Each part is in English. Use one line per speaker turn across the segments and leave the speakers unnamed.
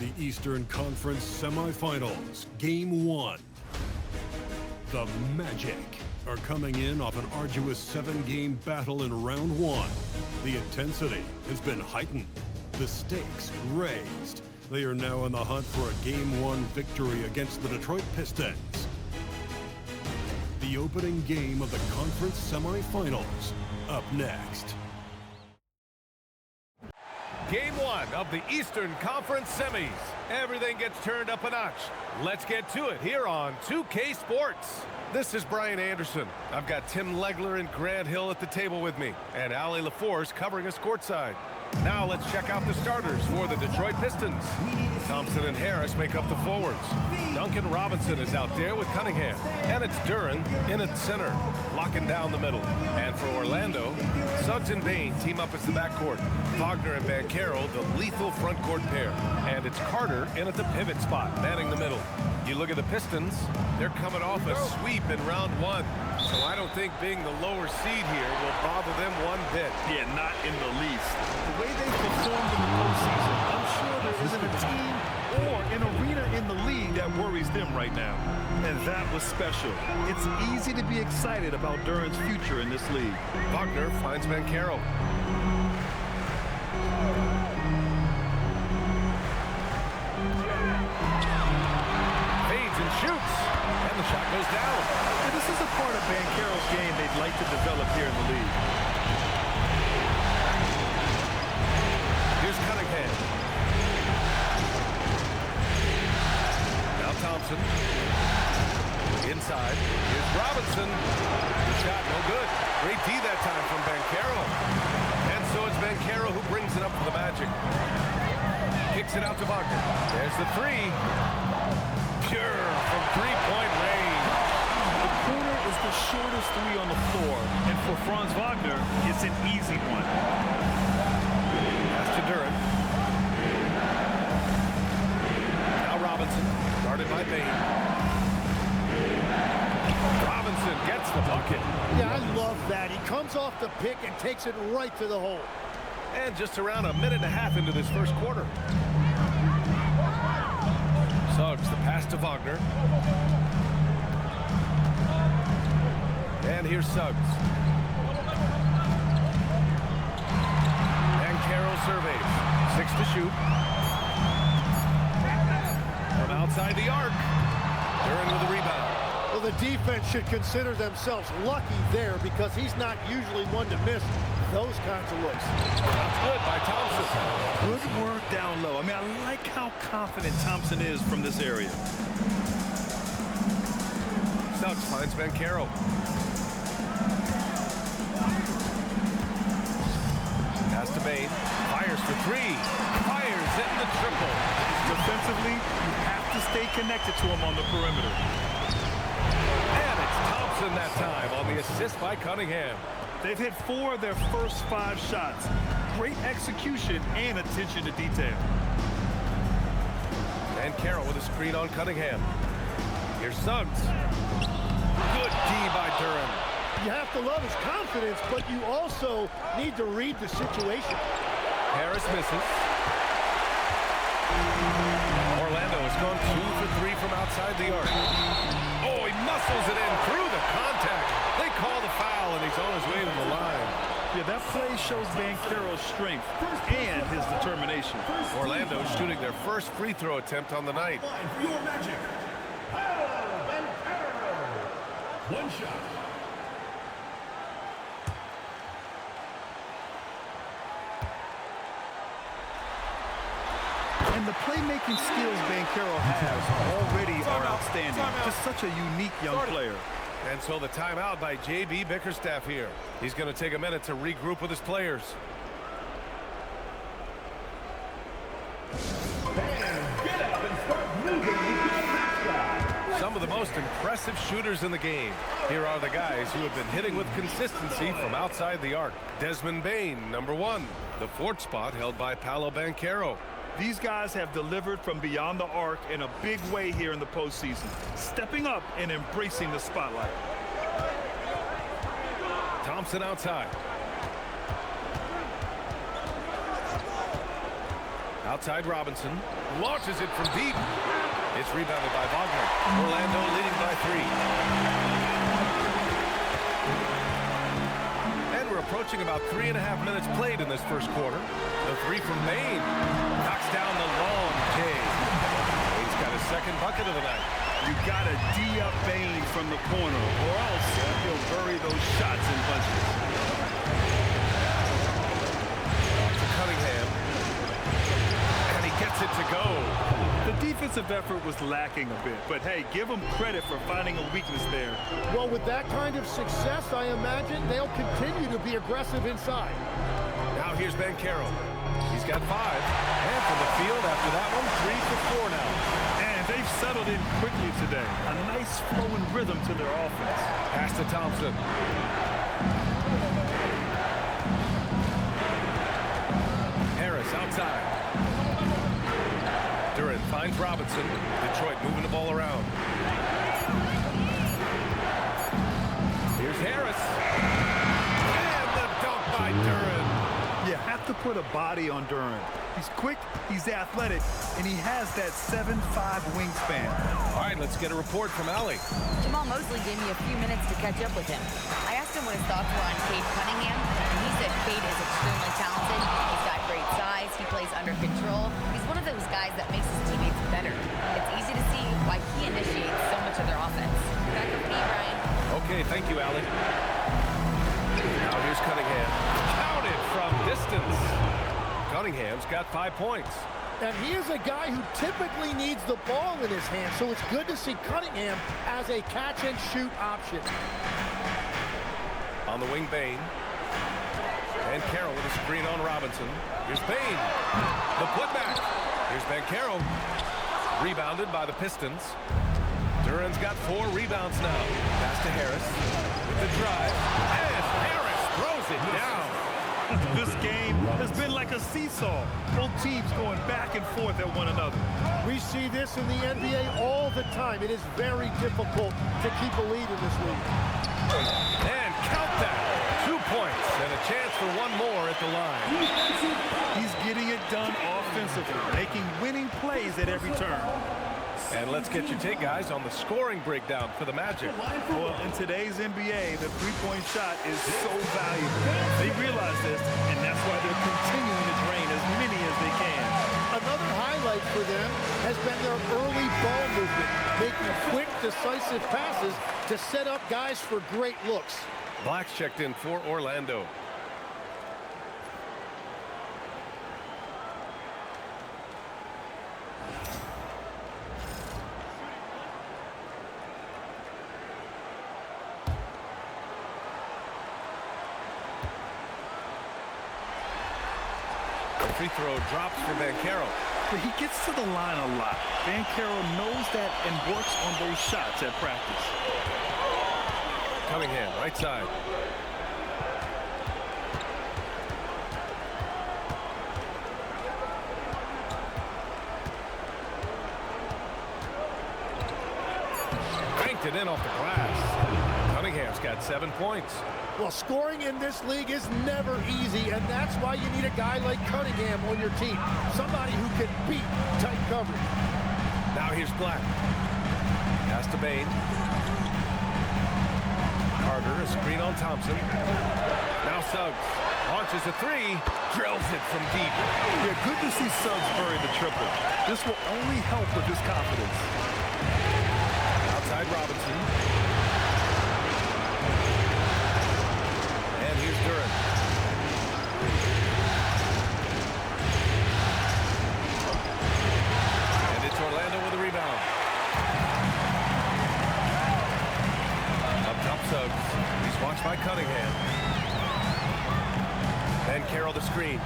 the Eastern Conference Semifinals, Game 1. The Magic are coming in off an arduous 7-game battle in round 1. The intensity has been heightened, the stakes raised. They are now in the hunt for a Game 1 victory against the Detroit Pistons. The opening game of the conference semifinals, up next.
Game 1 of the Eastern Conference Semis. Everything gets turned up a notch. Let's get to it here on 2K Sports. This is Brian Anderson. I've got Tim Legler and Grant Hill at the table with me, and Ali LaForce covering us courtside. Now let's check out the starters for the Detroit Pistons. Thompson and Harris make up the forwards. Duncan Robinson is out there with Cunningham. And it's Duren in at center, locking down the middle. And for Orlando, Suggs and Bain team up as the backcourt. Wagner and Banchero, the lethal front court pair. And it's Carter in at the pivot spot, manning the middle. You look at the Pistons, they're coming off a sweep in round 1. So I don't think being the lower seed here will bother them one bit.
Yeah, not in the least. The way they performed in the postseason, I'm sure there isn't a team or an arena in the league that worries them right now. And that was special. It's easy to be excited about Duren's future in this league.
Wagner finds Banchero. Fades and shoots. And the shot goes down.
And this is a part of Banchero's game they'd like to develop here in the league.
Here's Cunningham. Now Thompson. Inside. Here's Robinson. The shot no good. Great D that time from Banchero. And so it's Banchero who brings it up for the Magic. Kicks it out to Wagner. There's the three. Pure from three-point range.
The corner is the shortest three on the floor. And for Franz Wagner, it's an easy one.
Pass to Duren. Now Robinson, guarded by Bain. Robinson gets the bucket.
Yeah, I love that. He comes off the pick and takes it right to the hole.
And just around a minute and a half into this first quarter. Suggs, the pass to Wagner. And here's Suggs. And Carroll surveys. 6 to shoot. From outside the arc. Duren with the rebound.
Well, the defense should consider themselves lucky there because he's not usually one to miss those kinds of looks.
That's good by Thompson.
Good work down low. I mean, I like how confident Thompson is from this area.
Suggs finds Banchero. Pass to Bain. Fires for three. Fires in the triple.
Defensively, you have to stay connected to him on the perimeter.
And it's Thompson that time on the assist by Cunningham.
They've hit 4 of their first 5 shots. Great execution and attention to detail.
And Carroll with a screen on Cunningham. Here's Suggs. Good D by Duren.
You have to love his confidence, but you also need to read the situation.
Harris misses. Orlando has gone 2 for 3 from outside the arc. Oh, he muscles it in through the contact. They call the foul, and he's on his way to the line.
Yeah, that play shows Banchero's strength and his determination.
Orlando shooting their first free throw attempt on the night.
Your Magic. One shot.
And the playmaking skills Banchero has already are outstanding. Just such a unique young player.
And so the timeout by J.B. Bickerstaff here. He's going to take a minute to regroup with his players.
Get up and start moving.
Some of the most impressive shooters in the game. Here are the guys who have been hitting with consistency from outside the arc. Desmond Bain, number 1. The 4th spot held by Paolo Banchero.
These guys have delivered from beyond the arc in a big way here in the postseason, stepping up and embracing the spotlight.
Thompson outside. Outside Robinson. Launches it from deep. It's rebounded by Wagner. Orlando leading by 3. And we're approaching about 3.5 minutes played in this first quarter. The three from Bain. Knocks down the long J. Bain's got his second bucket of the night.
You got to D up Bain from the corner, or else he'll bury those shots in bunches.
To Cunningham. And he gets it to go.
The defensive effort was lacking a bit, but hey, give them credit for finding a weakness there.
Well, with that kind of success, I imagine they'll continue to be aggressive inside.
Now here's Banchero. He's got 5. And from the field after that one, 3 for 4 now.
And they've settled in quickly today. A nice flowing rhythm to their offense.
Pass to Thompson. Harris outside. Duran finds Robinson. Detroit moving the ball around. Here's Harris. And the dunk by Duran.
You have to put a body on Duran. He's quick, he's athletic, and he has that 7'5" wingspan.
All right, let's get a report from Allie.
Jamal Mosley gave me a few minutes to catch up with him. I asked him what his thoughts were on Cade Cunningham, and he said Cade is extremely talented. He's got great size. He plays under control. He's one of those guys that makes his teammates better. It's easy to see why he initiates so much of their offense. Back with me, Brian.
Okay, thank you, Allie. Now here's Cunningham. Counted from distance. Cunningham's got 5 points.
And he is a guy who typically needs the ball in his hand, so it's good to see Cunningham as a catch-and-shoot option.
On the wing, Bain. And Carroll with a screen on Robinson. Here's Bain. The putback. Here's Banchero. Rebounded by the Pistons. Duran's got 4 rebounds now. Pass to Harris with the drive. And Harris throws it down.
This game has been like a seesaw. Both teams going back and forth at one another.
We see this in the NBA all the time. It is very difficult to keep a lead in this league.
And count that. 2 points and a chance for one more at the line.
He's getting it done offensively, making winning plays at every turn.
And let's get your take, guys, on the scoring breakdown for the Magic.
Well, in today's NBA, the three-point shot is so valuable. They realize this, and that's why they're continuing to drain as many as they can.
Another highlight for them has been their early ball movement, making quick, decisive passes to set up guys for great looks.
Black's checked in for Orlando. Free throw drops for Banchero.
But he gets to the line a lot. Banchero knows that and works on those shots at practice.
Cunningham, right side. Banked it in off the glass. Cunningham's got 7 points.
Well, scoring in this league is never easy, and that's why you need a guy like Cunningham on your team. Somebody who can beat tight coverage.
Now here's Black. Pass to Bain. Carter, a screen on Thompson. Now Suggs. Launches a 3. Drills it from deep.
Yeah, good to see Suggs bury the triple. This will only help with his confidence.
Outside Robinson. And here's Duran. And it's Orlando with a rebound. Up top Suggs. He's watched by Cunningham. And Carroll the screen.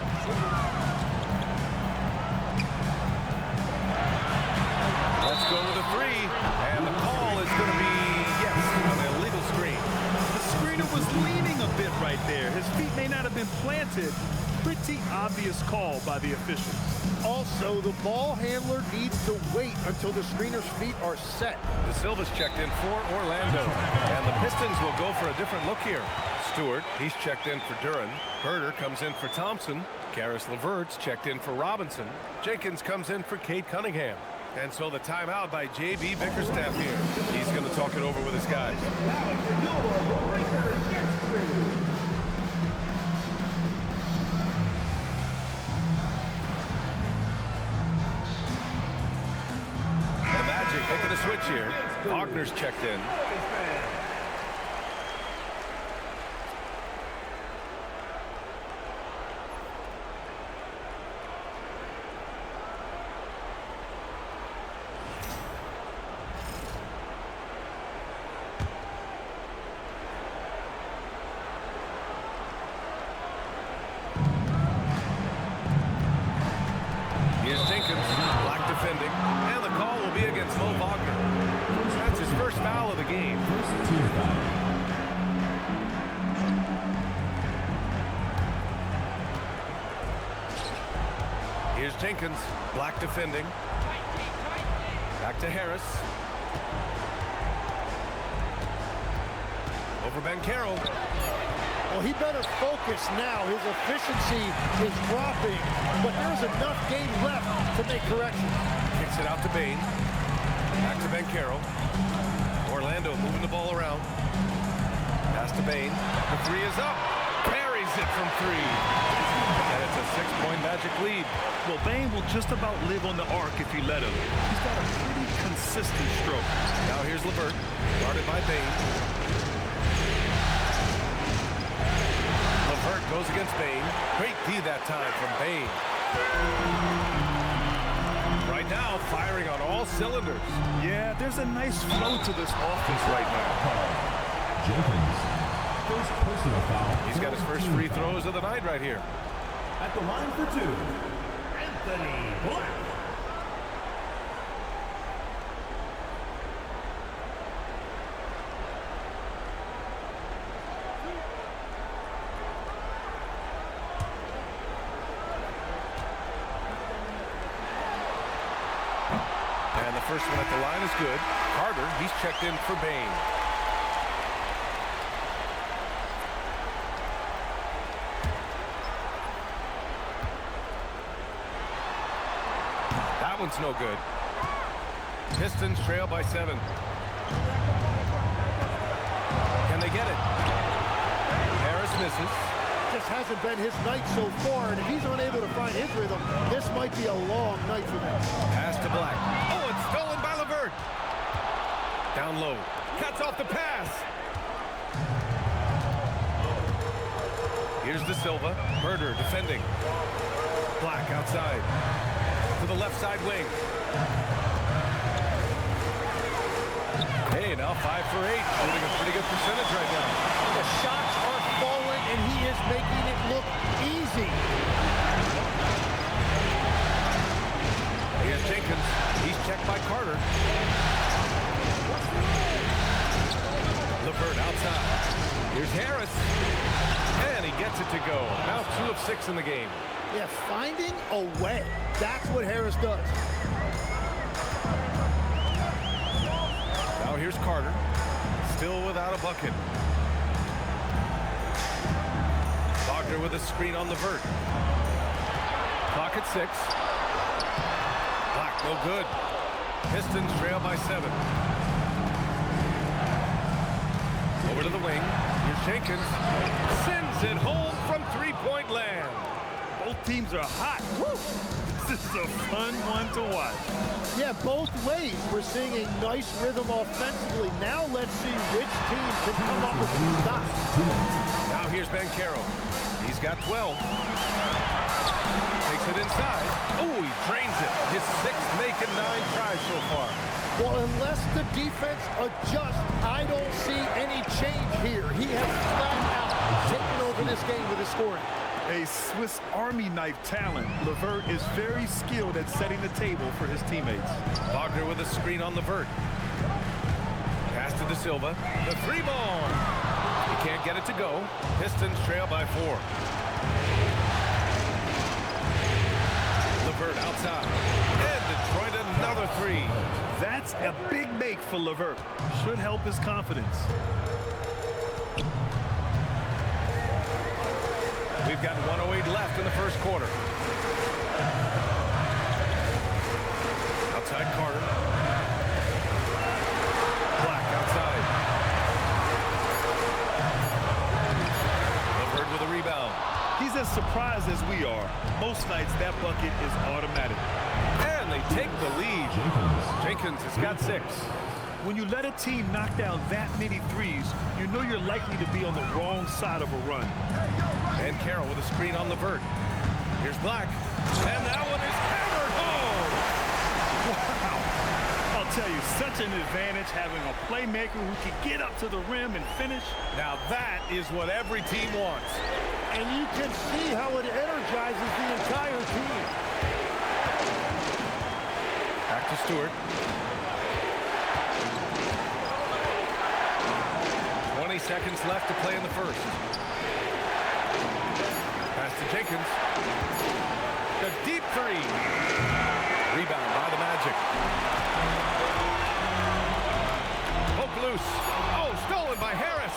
Let's go with a 3. And the call is going to be, yes, an illegal screen.
The screener was leaning a bit right there. His feet may not have been planted, pretty obvious call by the officials.
Also, the ball handler needs to wait until the screener's feet are set.
De Silva's checked in for Orlando. And the Pistons will go for a different look here. Stewart, he's checked in for Duran. Herter comes in for Thompson. Karis LeVert's checked in for Robinson. Jenkins comes in for Cade Cunningham. And so the timeout by J.B. Bickerstaff here. He's going to talk it over with his guys. The Magic making a switch here. Wagner's checked in. Here's Jenkins, black defending, and the call will be against Mo Wagner. That's his first foul of the game. Here's Jenkins, black defending. Back to Harris. Over Banchero.
Well, he better focus now. His efficiency is dropping, but there's enough game left to make corrections.
Kicks it out to Bain. Back to Banchero. Orlando moving the ball around. Pass to Bain. The three is up. Parries it from three. And it's a 6-point Magic lead.
Well, Bain will just about live on the arc if you let him. He's got a pretty consistent stroke.
Now here's LeVert, guarded by Bain. LeVert goes against Bain. Great D that time from Bain. Right now, firing on all cylinders.
Yeah, there's a nice flow to this offense right now.
Jenkins. First personal foul.
He's got his first free throws of the night right here.
At the line for two, Anthony Black.
And the first one at the line is good. Carter, he's checked in for Bain. That one's no good. Pistons trail by 7. Can they get it? Harris misses.
Just hasn't been his night so far, and if he's unable to find his rhythm, this might be a long night for them.
Pass to Black. Oh, it's stolen by LeVert. Down low. Cuts off the pass. Here's De Silva. Herter defending. Black outside. To the left side wing. Hey, now 5 for 8. Shooting a pretty good percentage right now.
The shots are falling, and he is making it look easy.
Here's Jenkins. He's checked by Carter. LeVert outside. Here's Harris. And he gets it to go. Now 2 of 6 in the game.
Yeah, finding a way. That's what Harris does.
Now here's Carter. Still without a bucket. Wagner with a screen on LeVert. Clock at 6. Black, no good. Pistons trail by 7. Over to the wing. Here's Jenkins. Sends it home from three-point land.
Both teams are hot. Woo! This is a fun one to watch.
Yeah, both ways. We're seeing a nice rhythm offensively. Now let's see which team can come up with some stops.
Now here's Banchero. He's got 12. Takes it inside. Oh, he drains it. His 6th make and 9 tries so far.
Well, unless the defense adjusts, I don't see any change here. He has flat out taken over this game with his scoring.
A Swiss Army knife talent. LeVert is very skilled at setting the table for his teammates.
Wagner with a screen on LeVert. Pass to De Silva. The 3-ball. He can't get it to go. Pistons trail by 4. LeVert outside. And Detroit another three.
That's a big make for LeVert. Should help his confidence.
We've got 1:08 left in the first quarter. Outside Carter. Black outside. LeVert with a rebound.
He's as surprised as we are. Most nights that bucket is automatic.
And they take the lead. Jenkins has got 6.
When you let a team knock down that many threes, you know you're likely to be on the wrong side of a run.
And Carroll with a screen on LeVert. Here's Black. And that one is hammered home.
Wow. I'll tell you, such an advantage having a playmaker who can get up to the rim and finish.
Now that is what every team wants.
And you can see how it energizes the entire team.
Back to Stewart. 20 seconds left to play in the first. Pass to Jenkins. The deep three. Rebound by the Magic. Poke loose. Oh, stolen by Harris.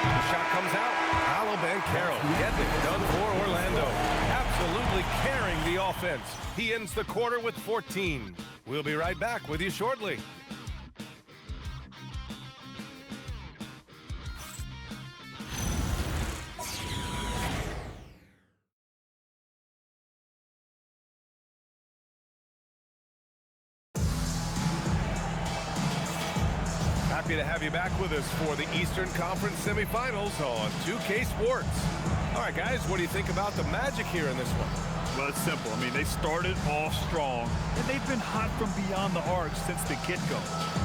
The shot comes out. Alabama Carroll getting it done for Orlando. Absolutely carrying the offense. He ends the quarter with 14. We'll be right back with you shortly. Happy to have you back with us for the Eastern Conference semifinals on 2K Sports. All right, guys, what do you think about the Magic here in this one?
Well, it's simple. I mean, they started off strong, and they've been hot from beyond the arc since the get-go.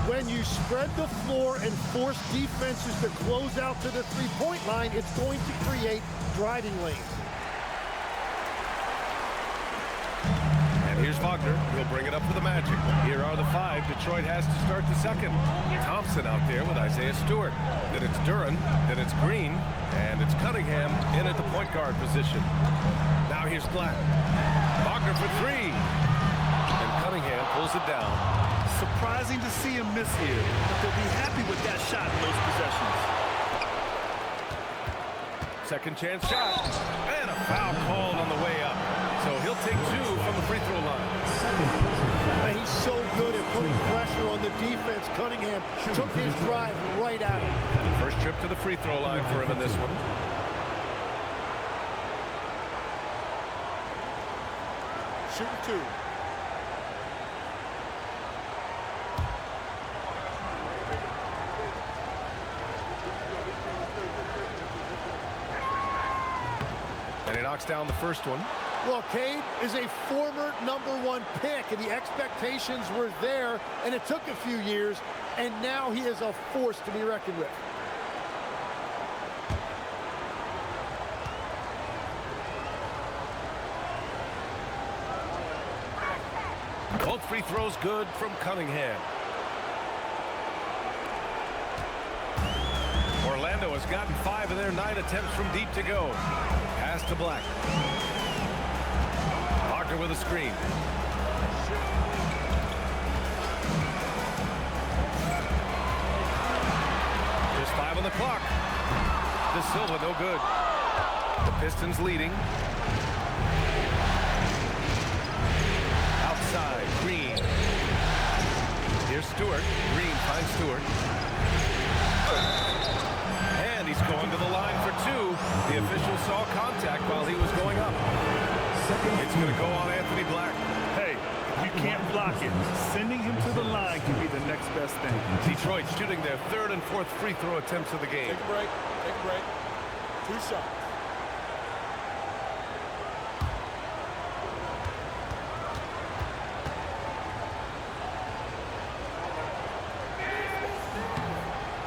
When you spread the floor and force defenses to close out to the three-point line, it's going to create driving lanes.
And here's Wagner. He'll bring it up for the Magic. Here are the 5 Detroit has to start the second. Thompson out there with Isaiah Stewart. Then it's Duran. Then it's Green. And it's Cunningham in at the point guard position. Now here's Black. Wagner for 3. And Cunningham pulls it down.
Surprising to see him miss here, but they'll be happy with that shot in those possessions.
Second chance shot. And a foul called on the way up. So he'll take 2 from the free throw line.
And he's so good at putting pressure on the defense. Cunningham took his drive right at him.
First trip to the free throw line for him in this one.
Shooting 2.
And he knocks down the first one.
Well, Cade is a former #1 pick, and the expectations were there, and it took a few years, and now he is a force to be reckoned with.
Both free throws good from Cunningham. Orlando has gotten 5 of their 9 attempts from deep to go. Pass to Black. Wagner with a screen. Just 5 on the clock. De Silva no good. The Pistons leading. Outside, Green. Here's Stewart. Green finds Stewart. And he's going to the line for 2. The official saw contact while he was going up. It's going to go on Anthony Black.
Hey, you can't block it. Sending him to the line can be the next best thing.
Detroit shooting their 3rd and 4th free throw attempts of the game.
Take a break. Take a break. 2 shots.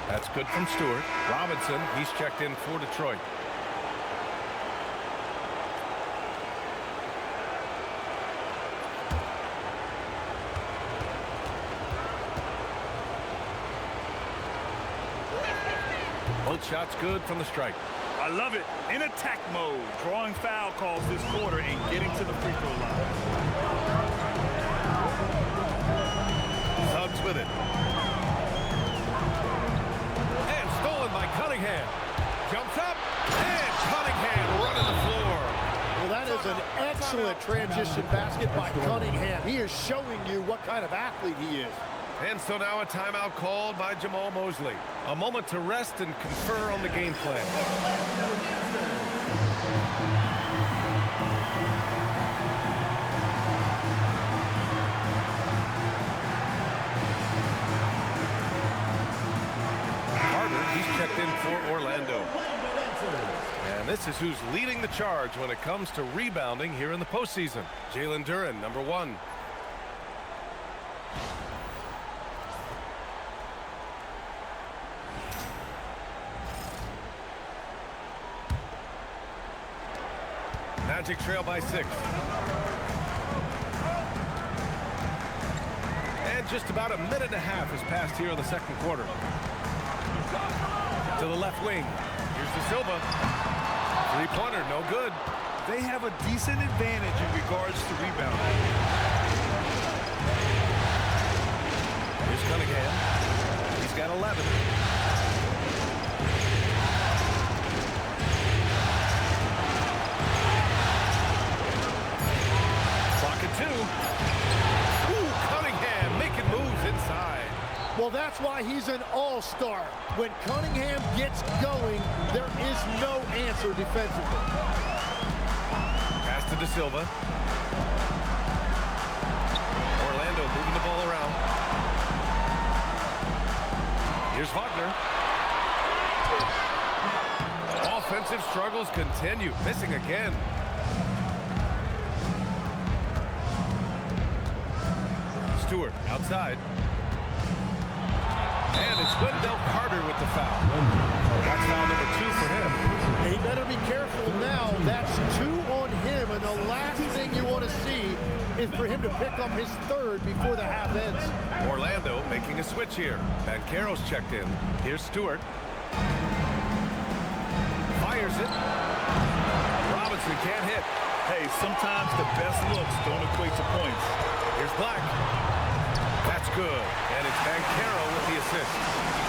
That's good from Stewart. Robinson, he's checked in for Detroit. Both shots good from the strike.
I I love it. In attack mode, drawing foul calls this quarter and getting to the free throw line.
Suggs with it. And stolen by Cunningham. Jumps up, and Cunningham running the floor.
Well, that is an excellent transition basket by Cunningham. He is showing you what kind of athlete he is.
And so now a timeout called by Jamal Mosley. A moment to rest and confer on the game plan. Carter, he's checked in for Orlando. And this is who's leading the charge when it comes to rebounding here in the postseason. Jalen Duren, number 1. Magic trail by 6. And just about a minute and a half has passed here in the second quarter. To the left wing. Here's De Silva. Three-pointer, no good.
They have a decent advantage in regards to rebounding.
Here's Cunningham. He's got 11. Clock at 2. Ooh, Cunningham making moves inside.
Well, that's why he's an all-star. When Cunningham gets going, there is no answer defensively.
Pass to De Silva. Orlando moving the ball around. Here's Wagner. Offensive struggles continue. Missing again. Stewart outside. And it's Wendell Carter with the foul. That's foul number 2 for him.
He better be careful now. That's 2 on him, and the last thing you want to see is for him to pick up his 3rd before the half ends.
Orlando making a switch here. Banchero's checked in. Here's Stewart. Fires it. Robinson can't hit.
Hey, sometimes the best looks don't equate to points.
Here's Black. That's good. And it's Banchero with the assist.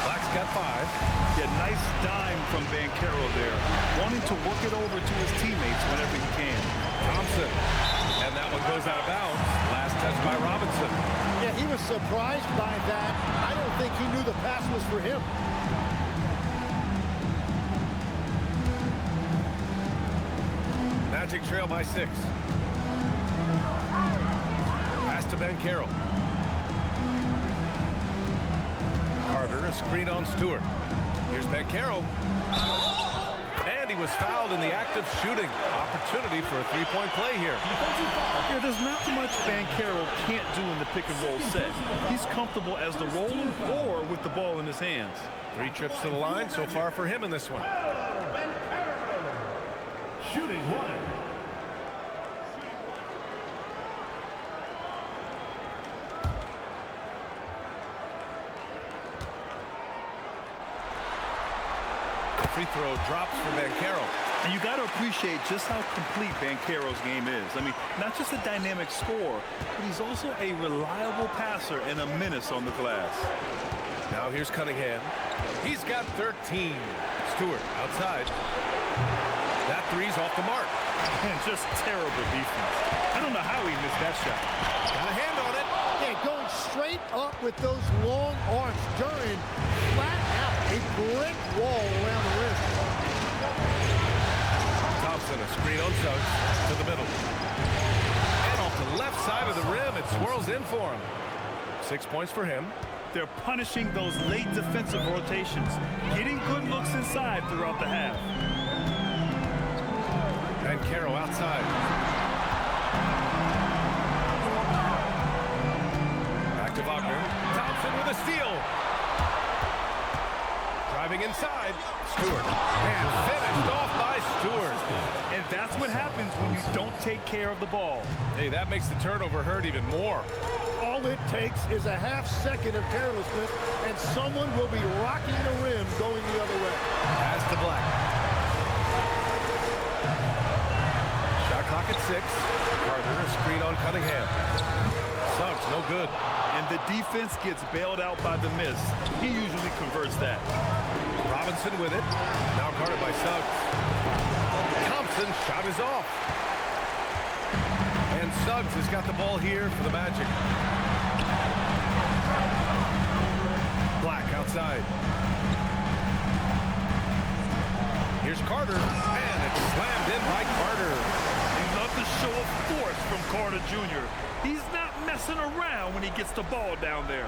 Black's got 5.
Yeah, nice dime from Banchero there. Wanting to work it over to his teammates whenever he can.
Thompson. And that one goes out of bounds. Last touch by Robinson.
Yeah, he was surprised by that. I don't think he knew the pass was for him.
Magic trail by 6. Pass to Banchero. Carter, a screen on Stewart. Here's Banchero. And he was fouled in the act of shooting. Opportunity for a three-point play here.
Yeah, there's not much Banchero can't do in the pick-and-roll set. He's comfortable as the roller or with the ball in his hands.
3 trips to the line so far for him in this one.
Shooting 1.
Free throw drops for Banchero.
And you got to appreciate just how complete Banchero's game is. I mean, not just a dynamic scorer, but he's also a reliable passer and a menace on the glass.
Now here's Cunningham. He's got 13. Stewart outside. That 3's off the mark.
And just terrible defense. I don't know how he missed that shot.
Got a hand on it.
Yeah, going straight up with those long arms. Duren flat out a brick wall around the rim.
Thompson, a screen on Suggs to the middle. And off the left side of the rim, it swirls in for him. 6 points for him.
They're punishing those late defensive rotations, getting good looks inside throughout the half.
Banchero outside. Back to Wagner. Thompson with a steal. Driving inside. Stewart. And finished off by Stewart.
And that's what happens when you don't take care of the ball.
Hey, that makes the turnover hurt even more.
All it takes is a half-second of carelessness, and someone will be rocking the rim going the other way.
Pass to Black. 6. Carter, a screen on Cunningham. Suggs, no good.
And the defense gets bailed out by the miss. He usually converts that.
Robinson with it. Now guarded by Suggs. Thompson, shot is off. And Suggs has got the ball here for the Magic. Black outside. Here's Carter, and it's slammed in by Carter.
You love the show of force from Carter Jr. He's not messing around when he gets the ball down there.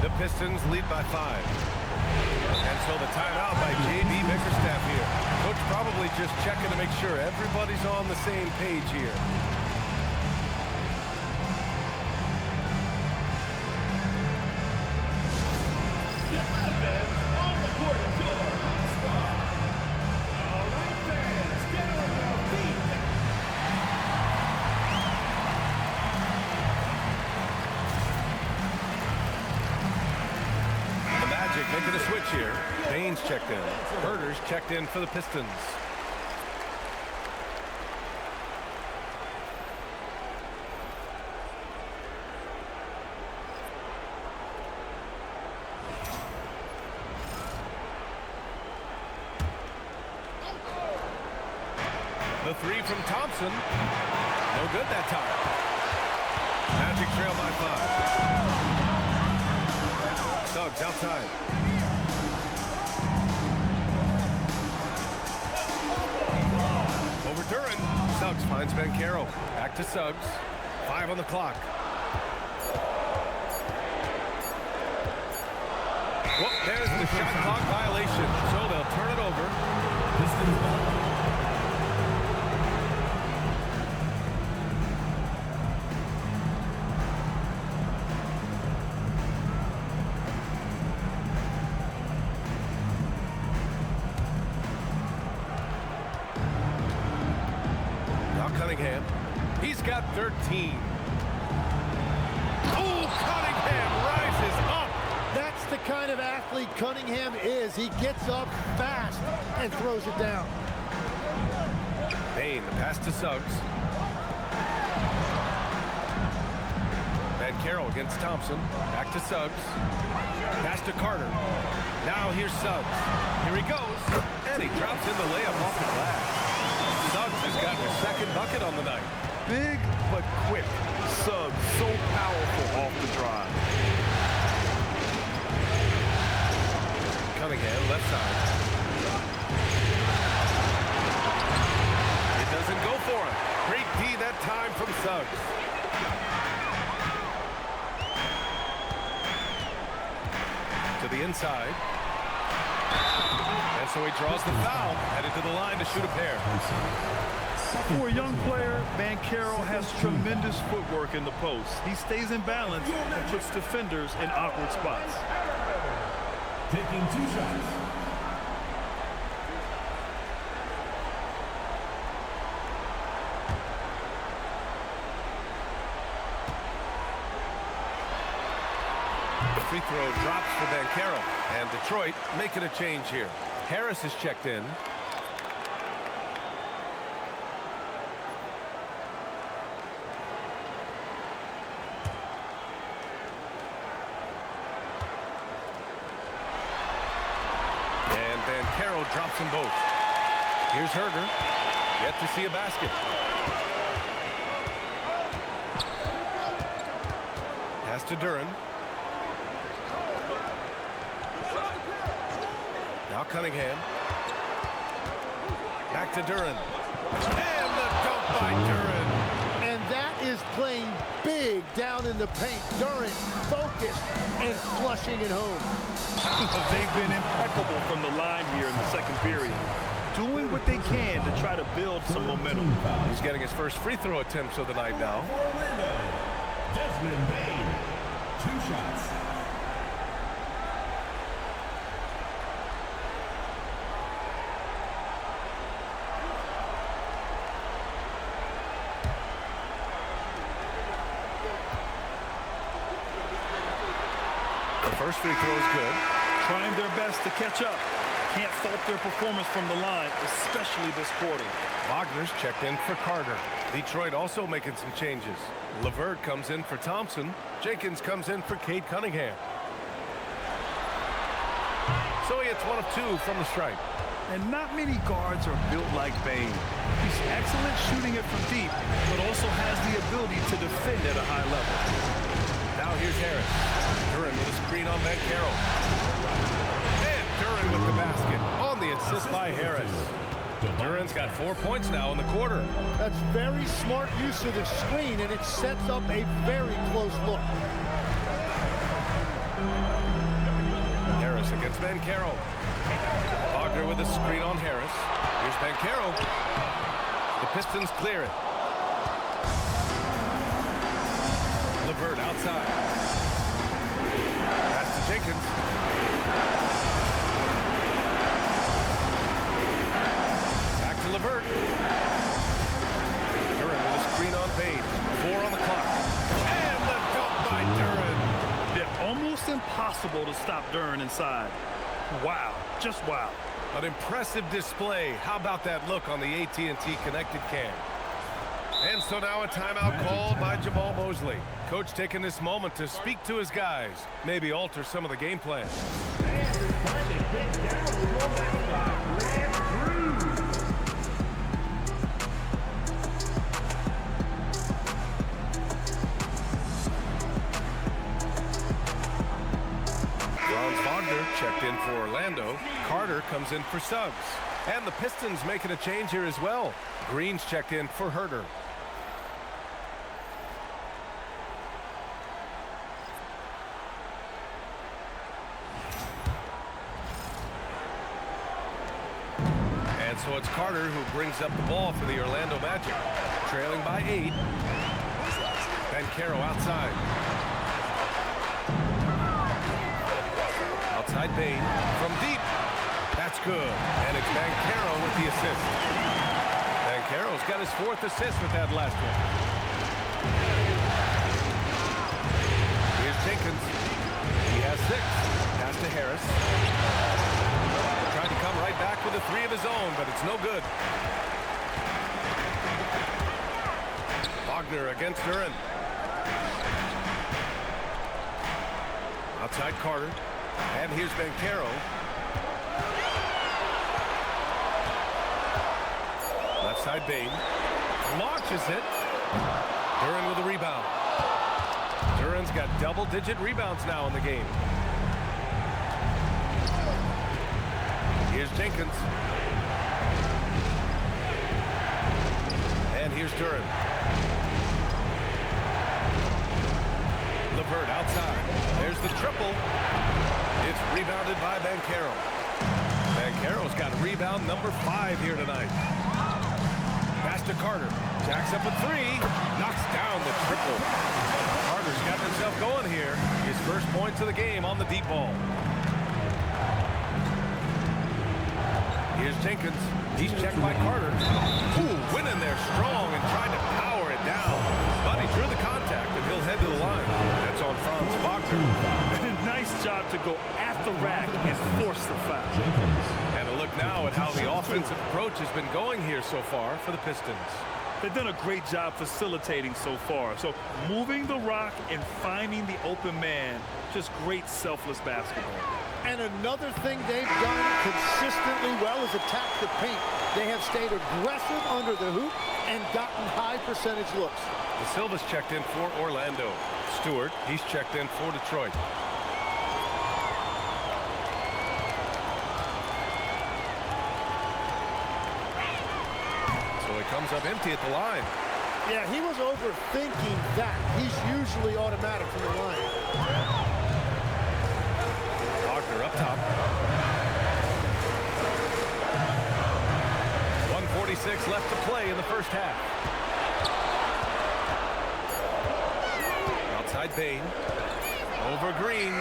The Pistons lead by 5. And so the timeout by J.B. Bickerstaff here. Coach probably just checking to make sure everybody's on the same page here. Making a switch here. Baines checked in. Herder's checked in for the Pistons. The 3 from Thompson. No good that time. Magic trail by 5. Suggs outside. Over Duran. Suggs finds Banchero. Back to Suggs. 5 on the clock. Well, there's the shot clock violation. So they'll turn it over. Cunningham. He's got 13. Oh, Cunningham rises up.
That's the kind of athlete Cunningham is. He gets up fast and throws it down.
Bain, the pass to Suggs. Banchero against Thompson. Back to Suggs. Pass to Carter. Now here's Suggs. Here he goes. And he drops in the layup off the glass. Suggs has got his second bucket on the night.
Big but quick. Suggs so powerful off the drive.
Cunningham left side. It doesn't go for him. Great D that time from Suggs. To the inside. And so he draws the foul, headed to the line to shoot a pair.
For a young player, Banchero has tremendous footwork in the post. He stays in balance and puts defenders in awkward spots.
Taking 2 shots.
The free throw drops for Banchero, and Detroit making a change here. Harris is checked in. And Banchero drops them both. Here's Herder. Yet to see a basket. Pass to Duran. Now Cunningham. Back to Duran. And the dunk by Duran.
And that is playing big down in the paint. Duran focused and flushing it home.
They've been impeccable from the line here in the second period. Doing what they can to try to build some momentum.
He's getting his first free throw attempts of the night now.
Desmond Bain, 2 shots.
The first free throw is good.
Trying their best to catch up. Can't fault their performance from the line, especially this quarter.
Wagner's checked in for Carter. Detroit also making some changes. LeVert comes in for Thompson. Jenkins comes in for Cade Cunningham. So he hits 1 of 2 from the stripe.
And not many guards are built like Bane. He's excellent shooting it from deep, but also has the ability to defend at a high level.
Now here's Harris. Duran with a screen on Bankero. And Duran with the basket on the assist by Harris. Duran's got 4 points now in the quarter.
That's very smart use of the screen, and it sets up a very close look.
Harris against Bankero. Wagner with a screen on Harris. Here's Bankero. The Pistons clear it. LeVert outside. Pass to Jenkins. Back to LeVert. Duran with a screen on Page. 4 on the clock. And the dunk by Duran.
They're almost impossible to stop Duran inside. Wow, just wow.
An impressive display. How about that look on the AT&T connected cam? And so now a timeout called by Jamal Mosley. Coach taking this moment to speak to his guys. Maybe alter some of the game plan. Wagner checked in for Orlando. Carter comes in for Suggs. And the Pistons making a change here as well. Green's checked in for Herter. And so it's Carter who brings up the ball for the Orlando Magic. Trailing by 8. Bankero outside. Outside Bane from deep. That's good. And it's Bankero with the assist. Bankero's got his 4th assist with that last one. Here's Jenkins. He has 6. Pass to Harris. Trying to come right back with a 3 of his own, but it's no good. Wagner against Duran. Outside Carter. And here's Bankero. Left side Bane. Launches it. Duran with a rebound. Duran's got double-digit rebounds now in the game. Here's Jenkins. And here's Duran. LeVert outside. There's the triple. It's rebounded by Bankero. Bankero's got rebound number 5 here tonight. Pass to Carter. Jacks up a 3. Knocks down the triple. Carter's got himself going here. His first points of the game on the deep ball. Here's Jenkins. He's checked by Carter. Ooh, winning there strong and trying to power it down. But he drew the contact and he'll head to the line. That's on Franz Wagner.
Nice job to go at the rack and force the foul.
And a look now at how the offensive approach has been going here so far for the Pistons.
They've done a great job facilitating so far. So moving the rock and finding the open man, just great selfless basketball.
And another thing they've done consistently well is attack the paint. They have stayed aggressive under the hoop and gotten high percentage looks.
De Silva's checked in for Orlando. Stewart, he's checked in for Detroit. Comes up empty at the line.
Yeah, he was overthinking that. He's usually automatic from the line.
Wagner up top. 1:46 left to play in the first half. Outside Bane. Over Green.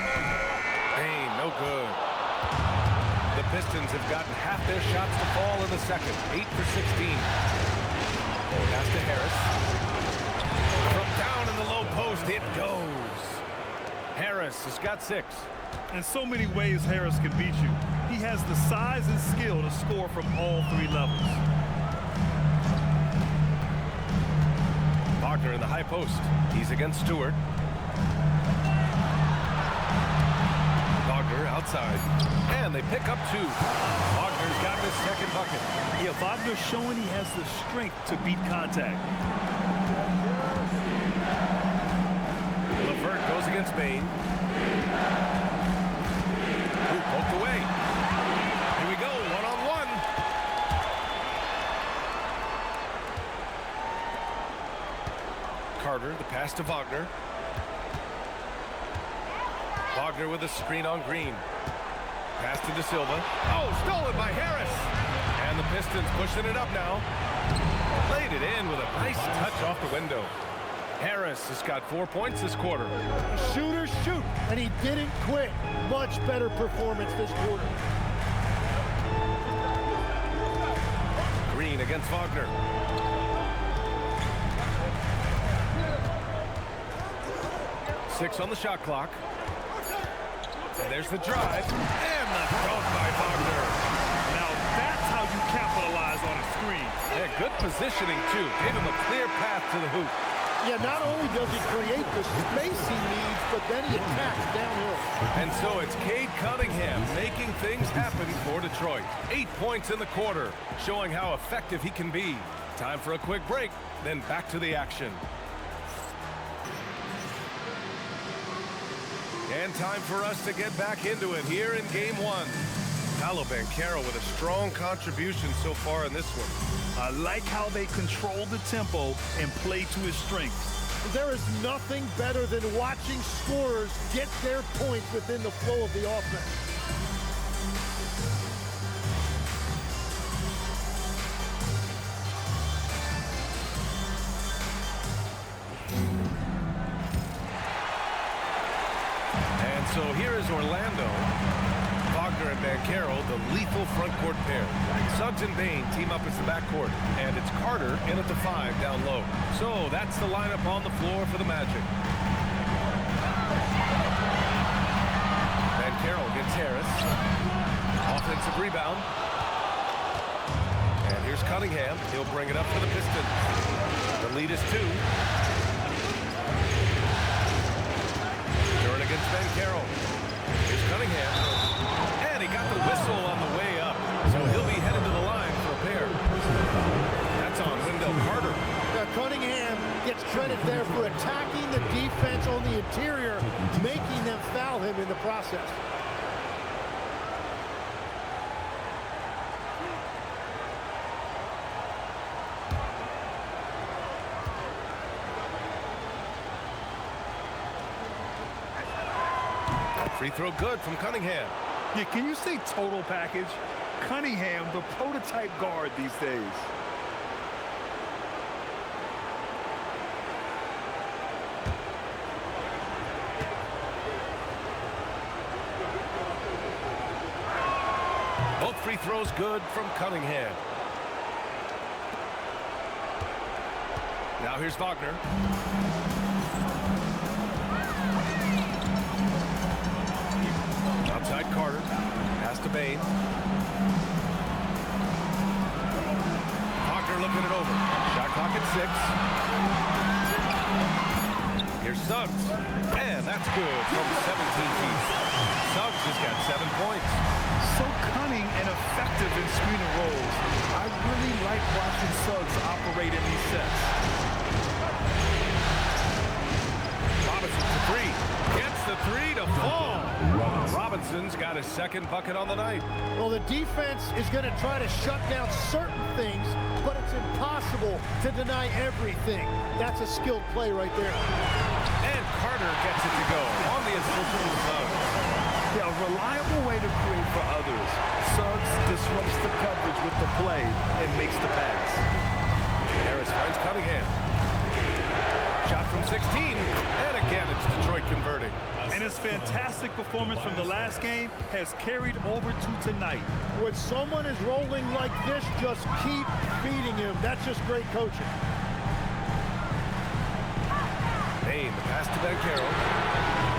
Bane, no good. The Pistons have gotten half their shots to fall in the second. 8 for 16. Pass to Harris. From down in the low post, it goes. Harris has got 6.
In so many ways, Harris can beat you. He has the size and skill to score from all three levels.
Wagner in the high post. He's against Stewart. Wagner outside. And they pick up two. Wagner's got his second bucket.
Yeah, Wagner's showing he has the strength to beat contact.
Levert goes against Bain. Ooh, poked away. Here we go, one-on-one. Carter, the pass to Wagner. Wagner with a screen on Green. Pass to De Silva. Oh, stolen by Harris. And the Pistons pushing it up now. Laid it in with a nice touch off the window. Harris has got 4 points this quarter.
Shooters shoot, and he didn't quit. Much better performance this quarter.
Green against Wagner. Six on the shot clock. And there's the drive. And the dunk by Wagner.
Now that's how you capitalize on a screen.
Yeah, good positioning, too. Gave him a clear path to the hoop.
Yeah, not only does he create the space he needs, but then he attacks downhill.
And so it's Cade Cunningham making things happen for Detroit. 8 points in the quarter, showing how effective he can be. Time for a quick break, then back to the action. And time for us to get back into it here in Game 1. Paolo Banchero with a strong contribution so far in this one.
I like how they control the tempo and play to his strengths.
There is nothing better than watching scorers get their points within the flow of the offense.
And so here is Orlando. Wagner and Banchero, the lethal front court pair. Suggs and Bain team up as the backcourt. And it's Carter in at the 5 down low. So that's the lineup on the floor for the Magic. Banchero gets Harris. Offensive rebound. And here's Cunningham. He'll bring it up for the Pistons. The lead is 2. Turn against Banchero. Here's Cunningham. And he got the whistle on the way up. So he'll be headed to the line for a pair. That's on Wendell Carter.
Now, Cunningham gets credit there for attacking the defense on the interior, making them foul him in the process.
Free throw good from Cunningham.
Yeah, can you say total package? Cunningham, the prototype guard these days.
Both free throws good from Cunningham. Now here's Wagner. Outside Carter. Pass to Bain. Wagner looking it over. Shot clock at 6. Here's Suggs. And that's good from 17 feet. Suggs has got 7 points.
So cunning and effective in screen and rolls. I really like watching Suggs operate in these sets.
Robinson for 3. Gets the 3 to fall. Robinson's got his second bucket on the night.
Well, the defense is going to try to shut down certain things, but it's impossible to deny everything. That's a skilled play right there.
And Carter gets it to go on the assist from Suggs.
Yeah, a reliable way to create for others. Suggs disrupts the coverage with the play and makes the pass.
Harris finds Cunningham. Shot from 16, and again it's Detroit converting.
And his fantastic performance from the last game has carried over to tonight.
When someone is rolling like this, just keep feeding him. That's just great coaching.
Bain, the pass to Banchero.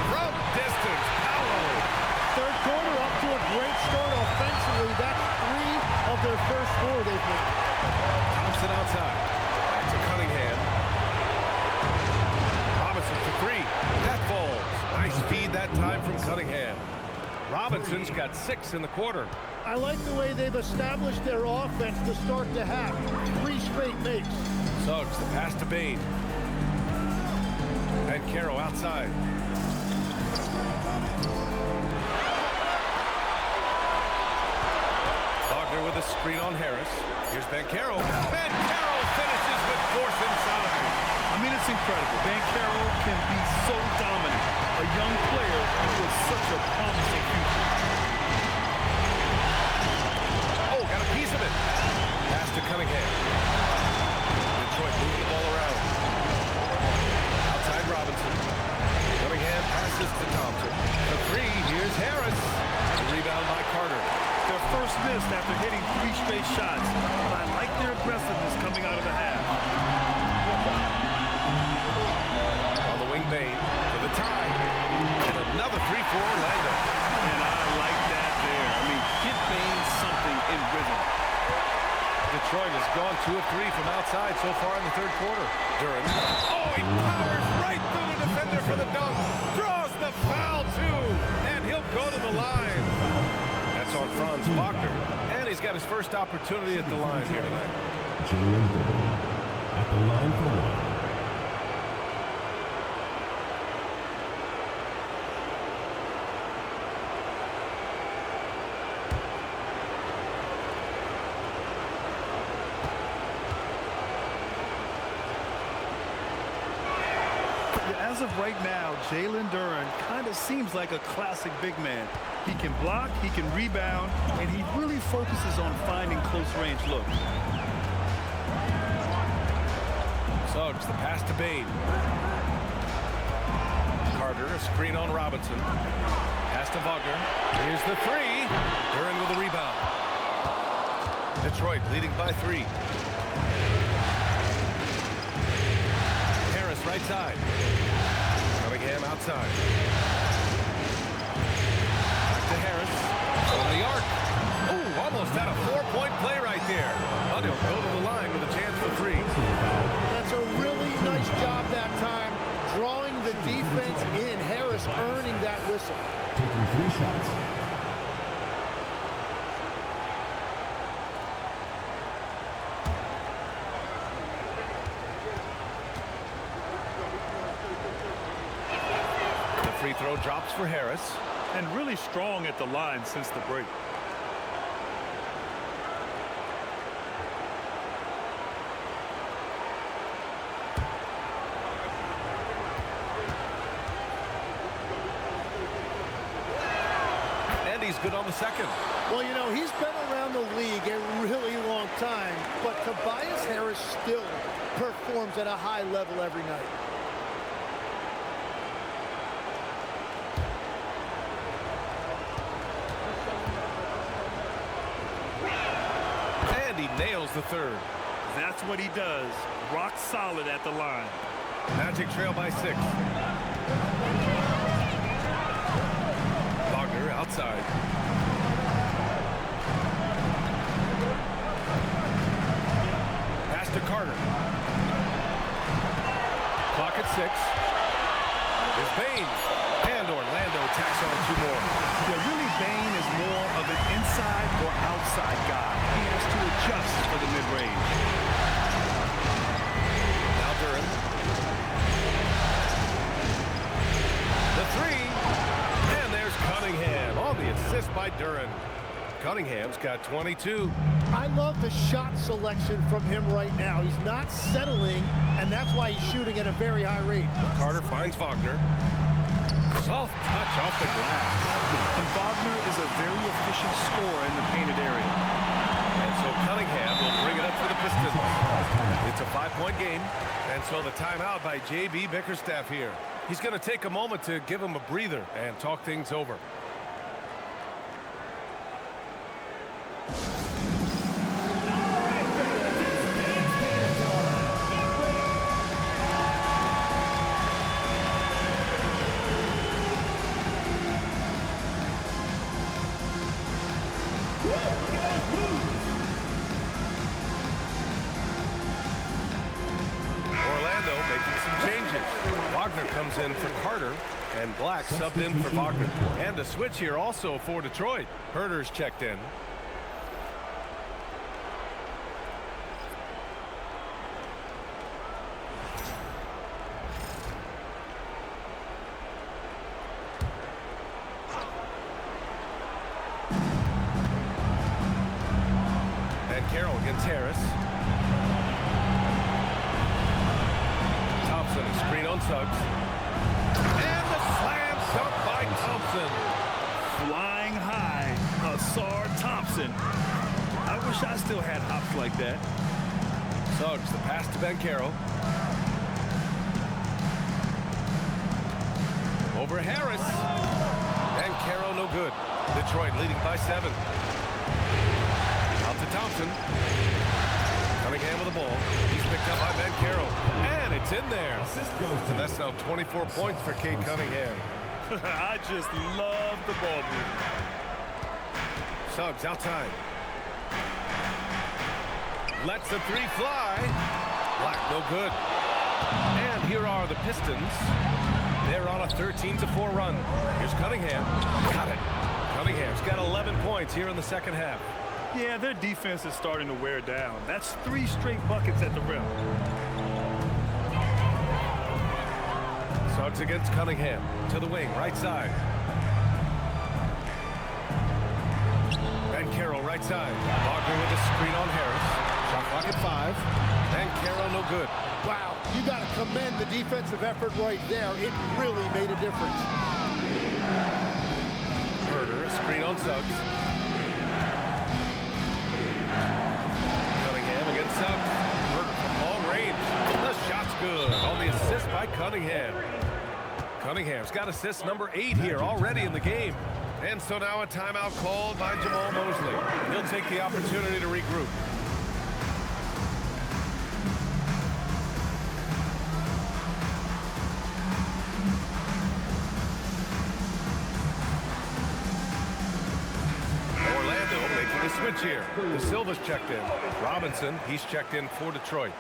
From distance, Paolo
Quarter up to a great start offensively. That's 3 of their first 4 they've made.
Thompson outside. Back to Cunningham. Robinson for 3. That falls. Nice feed that time from Cunningham. Robinson's got 6 in the quarter.
I like the way they've established their offense to start the half. 3 straight makes.
Suggs, the pass to Bain. And Caro outside. Wagner with a screen on Harris. Here's Bancaro. Bancaro finishes with force inside.
I mean, it's incredible. Bancaro can be so dominant. A young player with such a promising future.
Oh, got a piece of it. Pass to Cunningham. Detroit moving the ball around. Outside Robinson. Cunningham passes to Thompson. The 3, here's Harris. The rebound by Carter.
Their first miss after hitting 3 straight shots. But I like their aggressiveness coming out of the half.
On the wing, Bain for the tie. And another 3 for Orlando.
And I like that there. I mean, get Bain something in rhythm.
Detroit has gone 2 of 3 from outside so far in the third quarter. Duran. Oh, he powers right through the defender for the dunk. Draws the foul, too. And he'll go to the line. That's on Franz Wagner. And he's got his first opportunity at the line here tonight.
Jalen Duran at the line for 1.
As of right now, Jalen Duran kind of seems like a classic big man. He can block, he can rebound, and he really focuses on finding close-range looks.
Suggs, the pass to Bain. Carter, a screen on Robinson. Pass to Wagner. Here's the 3. Duran with the rebound. Detroit leading by 3. Harris right side. Cunningham outside. Back to Harris. From the arc. Ooh, almost had a 4-point play right there. But he'll go to the line with a chance for 3.
That's a really nice job that time, drawing the defense in. Harris earning that whistle.
Taking 3 shots.
Free throw drops for Harris.
And really strong at the line since the break.
And he's good on the second.
Well, you know, he's been around the league a really long time, but Tobias Harris still performs at a high level every night.
He nails the 3rd.
That's what he does. Rock solid at the line.
Magic trail by 6. Wagner outside. Pass to Carter. Clock at 6. There's Bain. And Orlando tacks on 2 more.
Yeah, really, Bain is more of an inside or outside guy. He has to adjust for the mid-range.
Now Duran. The 3. And there's Cunningham on the assist by Duran. Cunningham's got 22.
I love the shot selection from him right now. He's not settling, and that's why he's shooting at a very high rate.
Carter finds Wagner. Soft touch off the glass.
And Wagner is a very efficient scorer in the painted area.
And so Cunningham will bring it up for the Pistons. It's a 5-point game. And so the timeout by J.B. Bickerstaff here. He's going to take a moment to give him a breather and talk things over. comes in for Carter, and Black subbed in for Wagner. And a switch here also for Detroit. Herter's checked in. Carroll against Harris. Thompson, screen on Suggs. And the slam dunk by Thompson.
Flying high, Asar Thompson. I wish I still had hops like that.
Suggs, the pass to Ben Carroll. Over Harris. Ben Carroll, no good. Detroit leading by 7. To Thompson. Cunningham with the ball. He's picked up by Ben Carroll. And it's in there. And that's now 24 points for Cade Cunningham.
I just love the ball movement.
Suggs outside. Lets the three fly. Black, no good. And here are the Pistons. They're on a 13-4 run. Here's Cunningham. Got it. Cunningham's got 11 points here in the second half.
Yeah, their defense is starting to wear down. That's 3 straight buckets at the rim.
Suggs against Cunningham. To the wing, right side. Ben Carroll, right side. Wagner with a screen on Harris. Shot clock at 5. Ben Carroll, no good.
Wow, you got to commend the defensive effort right there. It really made a difference.
Herter, a screen on Suggs. Suggs. Herter from long range. The shot's good on the assist by Cunningham. Cunningham's got assist number 8 here already in the game. And so now a timeout called by Jamal Mosley. He'll take the opportunity to regroup. Switch here. De Silva's checked in. Robinson, he's checked in for Detroit.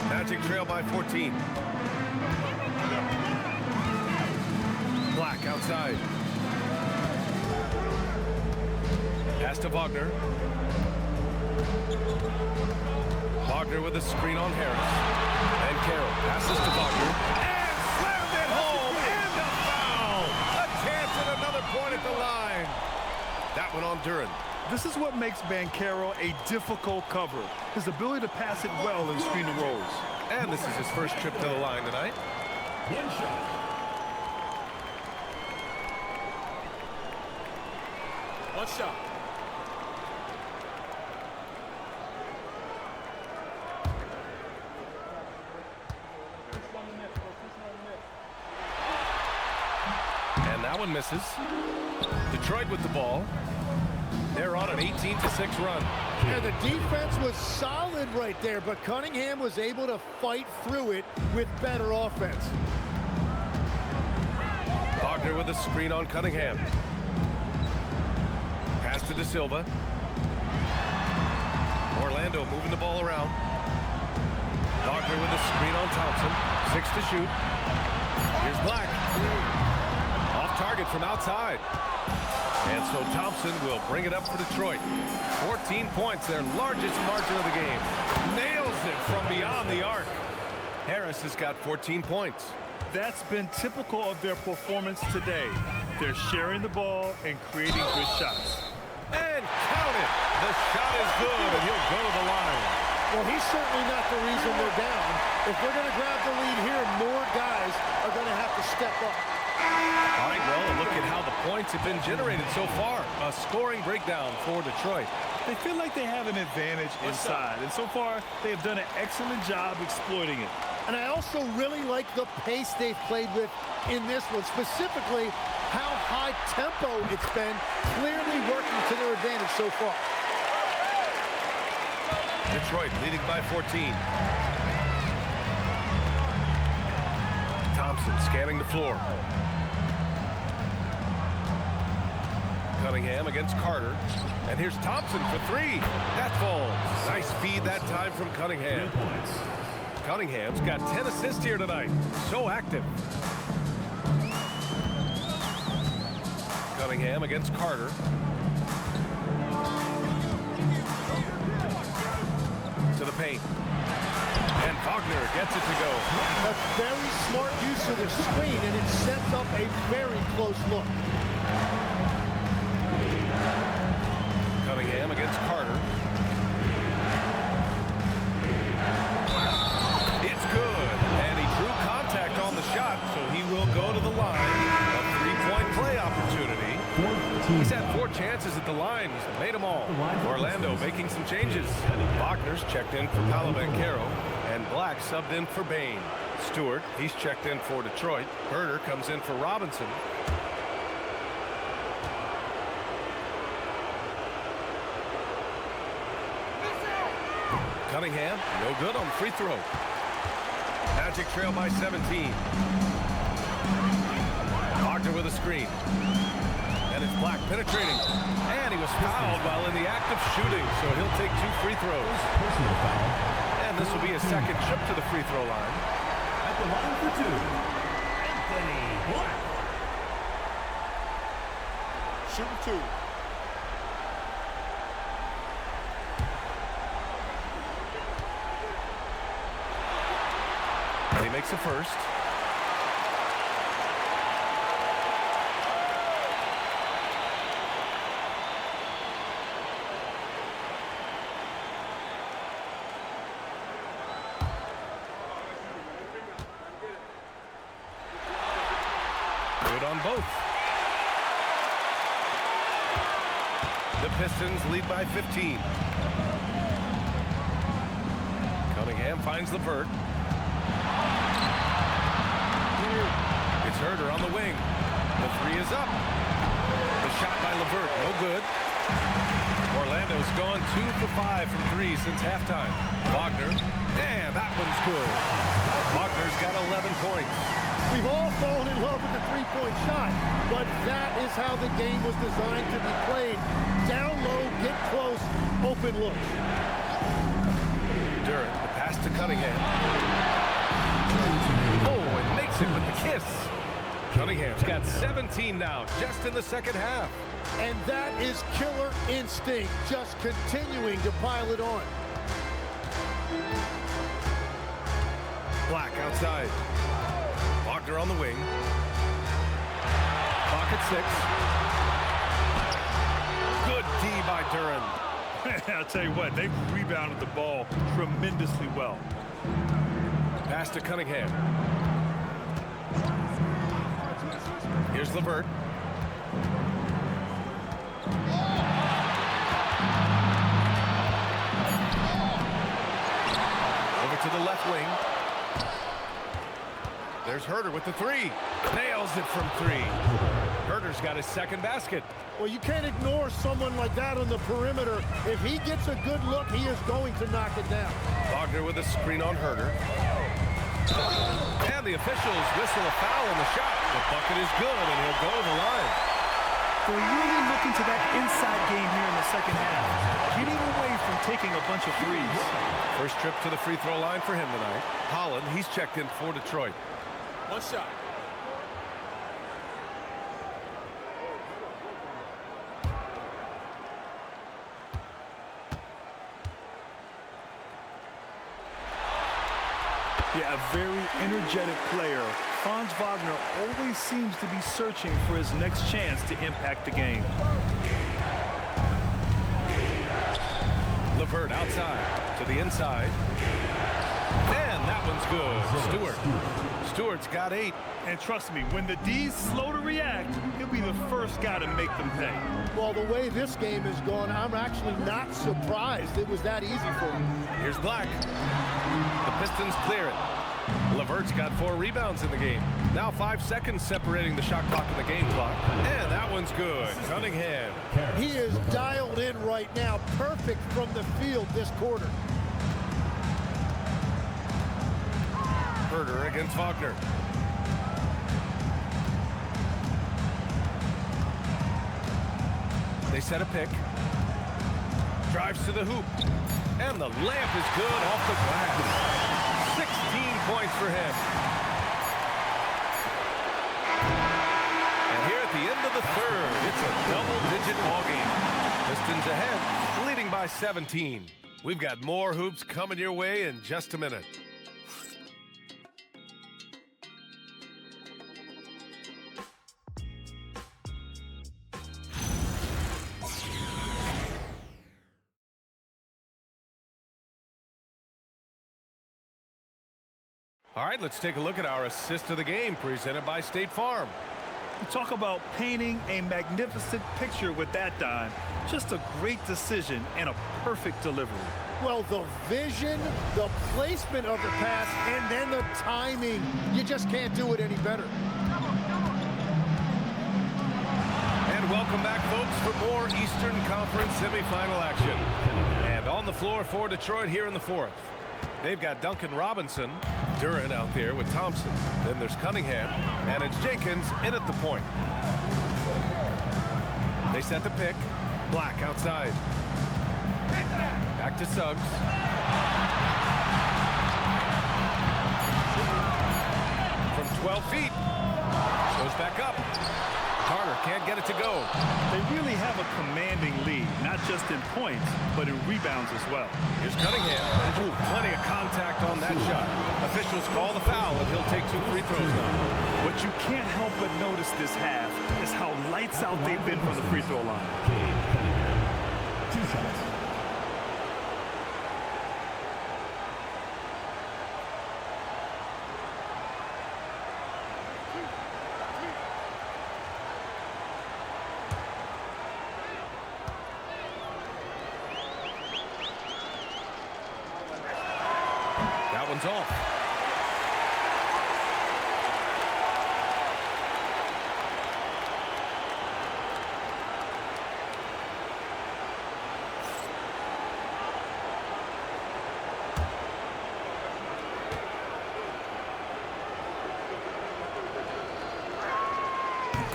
Magic trail by 14. Black outside. Pass to Wagner. Wagner with a screen on Harris. And Carroll passes to Wagner. And slammed it home. And a foul. A chance at another point at the line. That one on Duran.
This is what makes Banchero a difficult cover. His ability to pass it well and screen the rolls.
And this is his first trip to the line tonight.
One shot.
One shot.
And that one misses. Detroit with the ball. They're on an 18-6 run.
And the defense was solid right there, but Cunningham was able to fight through it with better offense.
Wagner with a screen on Cunningham. Pass to De Silva. Orlando moving the ball around. Wagner with a screen on Thompson. 6 to shoot. Here's Black. Off target from outside. And so Thompson will bring it up for Detroit. 14 points, their largest margin of the game. Nails it from beyond the arc. Harris has got 14 points.
That's been typical of their performance today. They're sharing the ball and creating good shots.
And count it. The shot is good, and he'll go to the line.
Well, he's certainly not the reason they're down. If they're going to grab the lead here, more guys are going to have to step up.
All right, well, look at how the points have been generated so far. A scoring breakdown for Detroit.
They feel like they have an advantage inside, and so far they have done an excellent job exploiting it.
And I also really like the pace they've played with in this one, specifically how high tempo it's been, clearly working to their advantage so far.
Detroit leading by 14. Thompson scanning the floor. Cunningham against Carter. And here's Thompson for three. That falls. Nice feed that time from Cunningham.
3 points.
Cunningham's got 10 assists here tonight. So active. Cunningham against Carter. To the paint. And Wagner gets it to go.
A very smart use of the screen, and it sets up a very close look.
Cunningham against Carter. It's good. And he drew contact on the shot, so he will go to the line. A three-point play opportunity. He's had 4 chances at the line. He's made them all. Orlando making some changes. Wagner's checked in for Palabancaro. And Black subbed in for Bain. Stewart, he's checked in for Detroit. Herder comes in for Robinson. Cunningham, no good on the free throw. Magic trail by 17. Wagner with a screen. And it's Black penetrating. And he was fouled while in the act of shooting, so he'll take 2 free throws.
Personal foul.
And this will be his second trip to the free throw line.
At the line for 2, Anthony Black.
Shooting 2.
And he makes a first. Good on both. The Pistons lead by 15. Cunningham finds LeVert. It's Herder on the wing. The three is up. The shot by LeVert, no good. Orlando's gone 2 for 5 from 3 since halftime. Wagner, and that one's good. Wagner's got 11 points.
We've all fallen in love with the three-point shot, but that is how the game was designed to be played. Down low, get close, open looks.
Durant, the pass to Cunningham. Oh, it makes it with the kiss. Cunningham's got 17 now, just in the second half.
And that is killer instinct, just continuing to pile it on.
Black outside. Wagner on the wing. Clock at 6. Good D by Durant.
I'll tell you what, they've rebounded the ball tremendously well.
Pass to Cunningham. Here's LeVert. Over to the left wing. There's Herder with the three. Nails it from 3. Herder's got his second basket.
Well, you can't ignore someone like that on the perimeter. If he gets a good look, he is going to knock it down.
Wagner with a screen on Herder. And the officials whistle a foul on the shot. The bucket is good, and he'll go to the line.
They're really looking to that inside game here in the second half, getting away from taking a bunch of threes.
First trip to the free throw line for him tonight. Holland, he's checked in for Detroit.
One shot.
Yeah, a very energetic player. Franz Wagner always seems to be searching for his next chance to impact the game.
LeVert outside to the inside. And that one's good. Stewart's got 8.
And trust me, when the D's slow to react, he'll be the first guy to make them pay.
Well, the way this game is going, I'm actually not surprised it was that easy for him.
Here's Black. The Pistons clear it. LeVert's got 4 rebounds in the game. Now 5 seconds separating the shot clock and the game clock. And that one's good. Cunningham.
He is dialed in right now. Perfect from the field this quarter.
Herder against Wagner. They set a pick. Drives to the hoop. And the layup is good off the glass. 16 points for him. And here at the end of the third, it's a double-digit ball game. Pistons ahead, leading by 17. We've got more hoops coming your way in just a minute. All right, let's take a look at our assist of the game presented by State Farm.
Talk about painting a magnificent picture with that dime. Just a great decision and a perfect delivery.
Well, the vision, the placement of the pass, and then the timing. You just can't do it any better.
And welcome back, folks, for more Eastern Conference semifinal action. And on the floor for Detroit here in the fourth. They've got Duncan Robinson, Duran out there with Thompson. Then there's Cunningham, and it's Jenkins in at the point. They set the pick. Black outside. Back to Suggs. From 12 feet. Goes back up. Carter can't get it to go.
They really have a commanding lead, not just in points, but in rebounds as well.
Here's Cunningham. Ooh, plenty of contact on that shot. Officials call the foul, and he'll take 2 free throws now.
What you can't help but notice this half is how lights out they've been from the free throw line.
2 shots.
Off.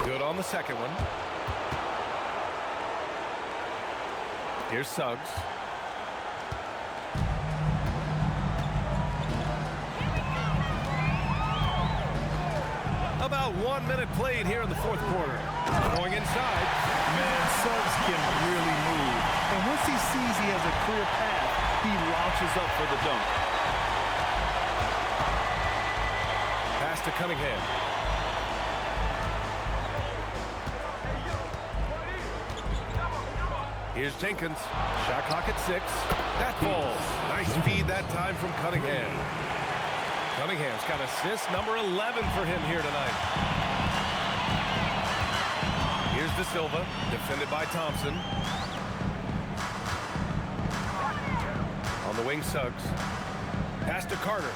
Good on the second one. Here's Suggs. About 1 minute played here in the fourth quarter. Going inside.
Man, Suggs can really move. And once he sees he has a clear path, he launches up for the dunk.
Pass to Cunningham. Here's Jenkins. Shot clock at 6. That falls. Nice feed that time from Cunningham. Cunningham's got assist number 11 for him here tonight. Here's De Silva, defended by Thompson. On the wing, Suggs. Pass to Carter.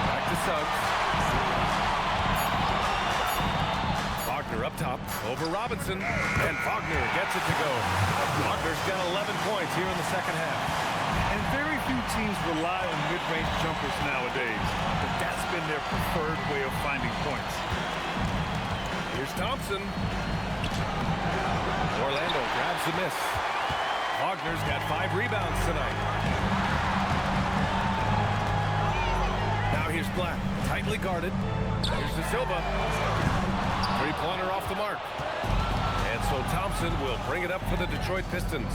Back to Suggs. Wagner up top, over Robinson, and Wagner gets it to go. Wagner's got 11 points here in the second half.
And very few teams rely on mid-range jumpers nowadays, but that's been their preferred way of finding points.
Here's Thompson. Orlando grabs the miss. Wagner's got 5 rebounds tonight. Now here's Black, tightly guarded. Here's De Silva. 3-pointer off the mark. And so Thompson will bring it up for the Detroit Pistons.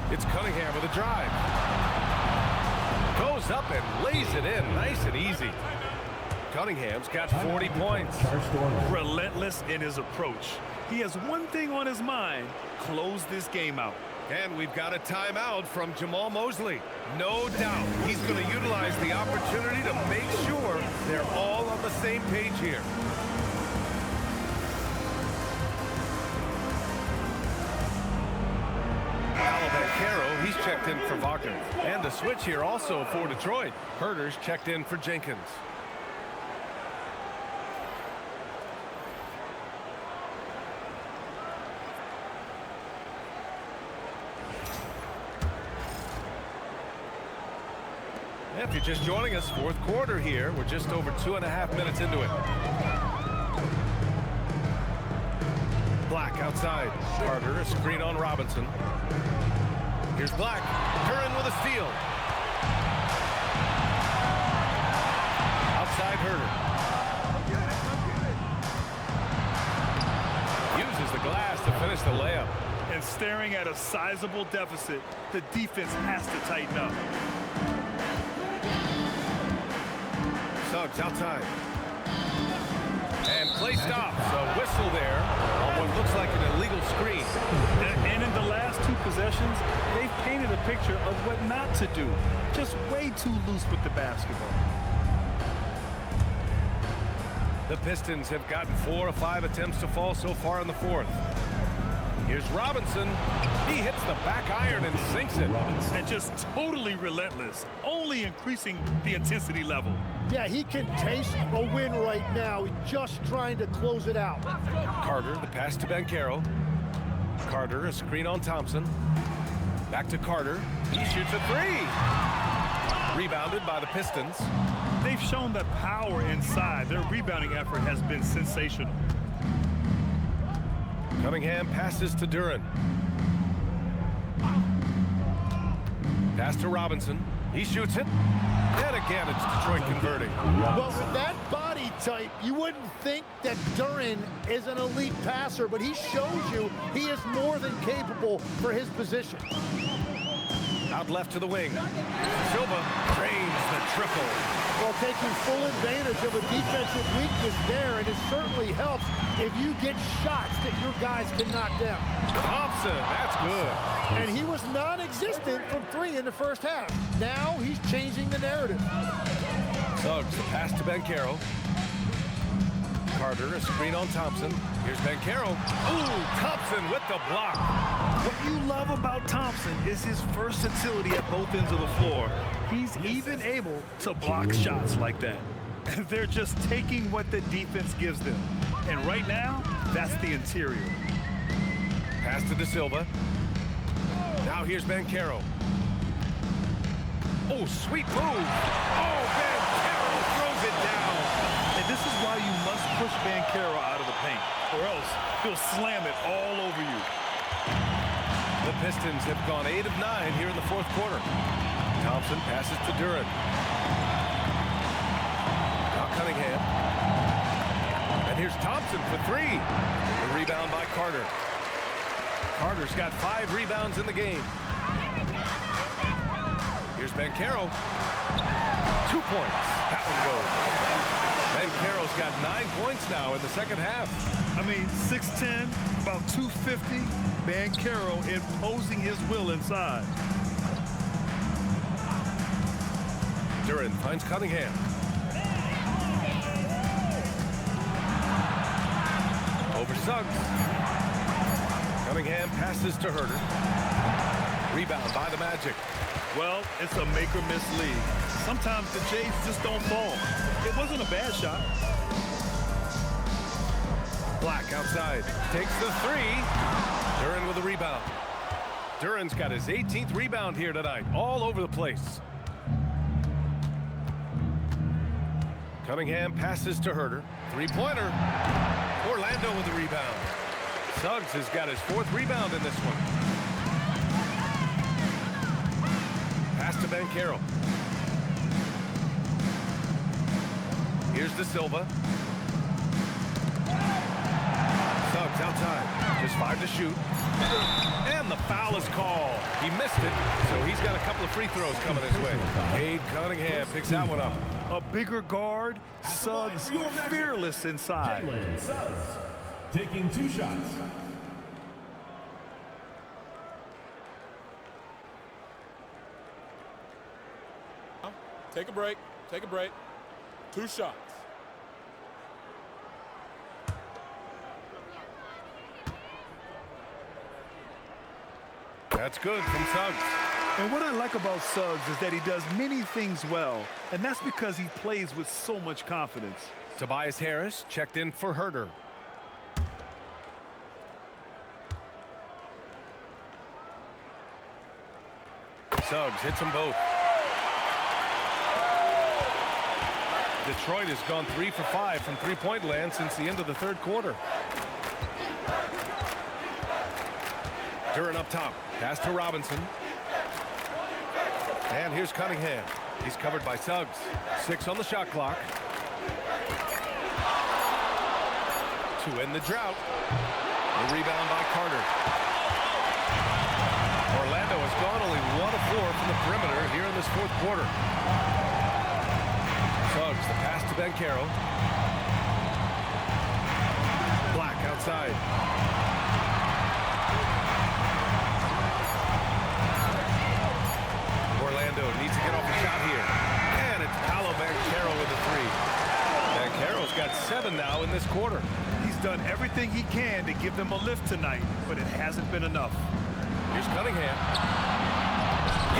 It's Cunningham with a drive. Goes up and lays it in nice and easy. Cunningham's got 40 points.
Relentless in his approach. He has one thing on his mind: close this game out.
And we've got a timeout from Jamal Mosley. No doubt he's going to utilize the opportunity to make sure they're all on the same page here. Caro, he's checked in for Wagner. And the switch here also for Detroit. Herter's checked in for Jenkins. If you're just joining us, fourth quarter here. We're just over 2.5 minutes into it. Black outside. Carter, a screen on Robinson. Here's Black. Curran with a steal. Outside Herder. Uses the glass to finish the layup.
And staring at a sizable deficit, the defense has to tighten up.
Suggs outside. And play stops. A whistle there on what looks like an illegal screen.
And in the last two possessions, they've painted a picture of what not to do. Just way too loose with the basketball.
The Pistons have gotten 4 of 5 attempts to fall so far in the fourth. Here's Robinson. He hits the back iron and sinks it.
And just totally relentless, only increasing the intensity level.
Yeah, he can taste a win right now. He's just trying to close it out.
Carter, the pass to Banchero. Carter, a screen on Thompson. Back to Carter. He shoots a three. Rebounded by the Pistons.
They've shown that power inside. Their rebounding effort has been sensational.
Cunningham passes to Duran. Pass to Robinson. He shoots it. And again, it's Detroit converting.
Well, with that body type, you wouldn't think that Duran is an elite passer, but he shows you he is more than capable for his position.
Out left to the wing. Silva drains the triple.
Well, taking full advantage of a defensive weakness there, and it certainly helps if you get shots that your guys can knock down.
Thompson, that's good.
And he was non-existent from 3 in the first half. Now he's changing the narrative.
Suggs, the pass to Banchero. Carter, a screen on Thompson. Here's Banchero. Ooh, Thompson with the block.
What you love about Thompson is his versatility at both ends of the floor. He's even able to block shots like that. They're just taking what the defense gives them. And right now, that's the interior.
Pass to De Silva. Now here's Banchero. Oh, sweet move. Oh, Banchero throws it down.
And this is why you must push Banchero out of the paint, or else he'll slam it all over you.
The Pistons have gone 8 of 9 here in the fourth quarter. Thompson passes to Duran. Now Cunningham. And here's Thompson for 3. The rebound by Carter. Carter's got 5 rebounds in the game. Here's Banchero. 2 points. That one goes. Banchero's got 9 points now in the second half.
I mean, 6'10", about 250. Banchero imposing his will inside.
Duran finds Cunningham. Over Suggs. Cunningham passes to Herder. Rebound by the Magic.
Well, it's a make-or-miss league. Sometimes the Jays just don't fall. It wasn't a bad shot.
Black outside. Takes the 3. Duran with a rebound. Duran's got his 18th rebound here tonight. All over the place. Cunningham passes to Herder. 3-pointer. Orlando with the rebound. Suggs has got his 4th rebound in this one. Pass to Banchero. Here's De Silva. Suggs outside. Just 5 to shoot. And the foul is called. He missed it, so he's got a couple of free throws coming his way. Cade Cunningham picks that one up.
A bigger guard, Suggs fearless inside.
Suggs taking 2 shots.
Take a break. Take a break. 2 shots.
That's good from Suggs.
And what I like about Suggs is that he does many things well, and that's because he plays with so much confidence.
Tobias Harris checked in for Herder. Suggs hits them both. Detroit has gone 3 for 5 from three-point land since the end of the third quarter. Duren up top. Pass to Robinson. And here's Cunningham. He's covered by Suggs. 6 on the shot clock. To end the drought. The rebound by Carter. Orlando has gone only 1 of 4 from the perimeter here in this fourth quarter. Suggs, the pass to Banchero. Black outside. Orlando needs to get off the shot here. And it's Paolo Banchero with the 3. Banchero's got 7 now in this quarter.
He's done everything he can to give them a lift tonight, but it hasn't been enough.
Here's Cunningham.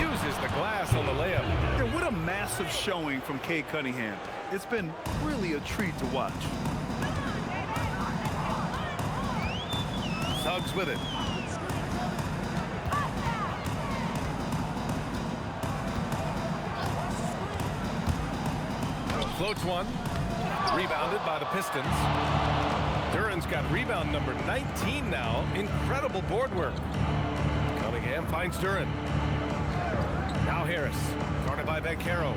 Uses the glass on the layup.
And what a massive showing from Cade Cunningham. It's been really a treat to watch.
Suggs with it. Floats one. Rebounded by the Pistons. Duren's got rebound number 19 now. Incredible board work. Cunningham finds Duren. Now Harris. Guarded by Banchero.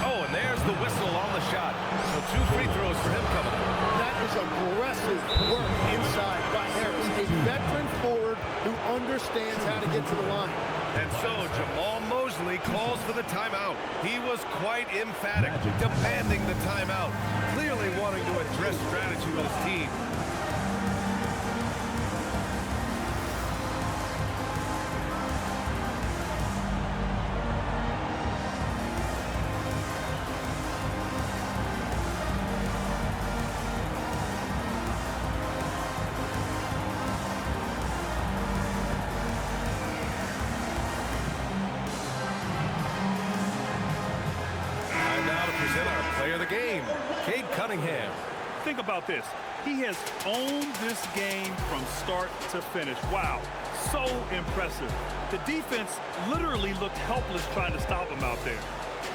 Oh, and there's the whistle on the shot. So 2 free throws for him coming up.
That is aggressive work inside by Harris. A veteran forward who understands how to get to the line.
And so Jamal Mosley calls for the timeout. He was quite emphatic, demanding the timeout, clearly wanting to address strategy with his team. Player of the game, Cade Cunningham.
Think about this. He has owned this game from start to finish. Wow, so impressive. The defense literally looked helpless trying to stop him out there.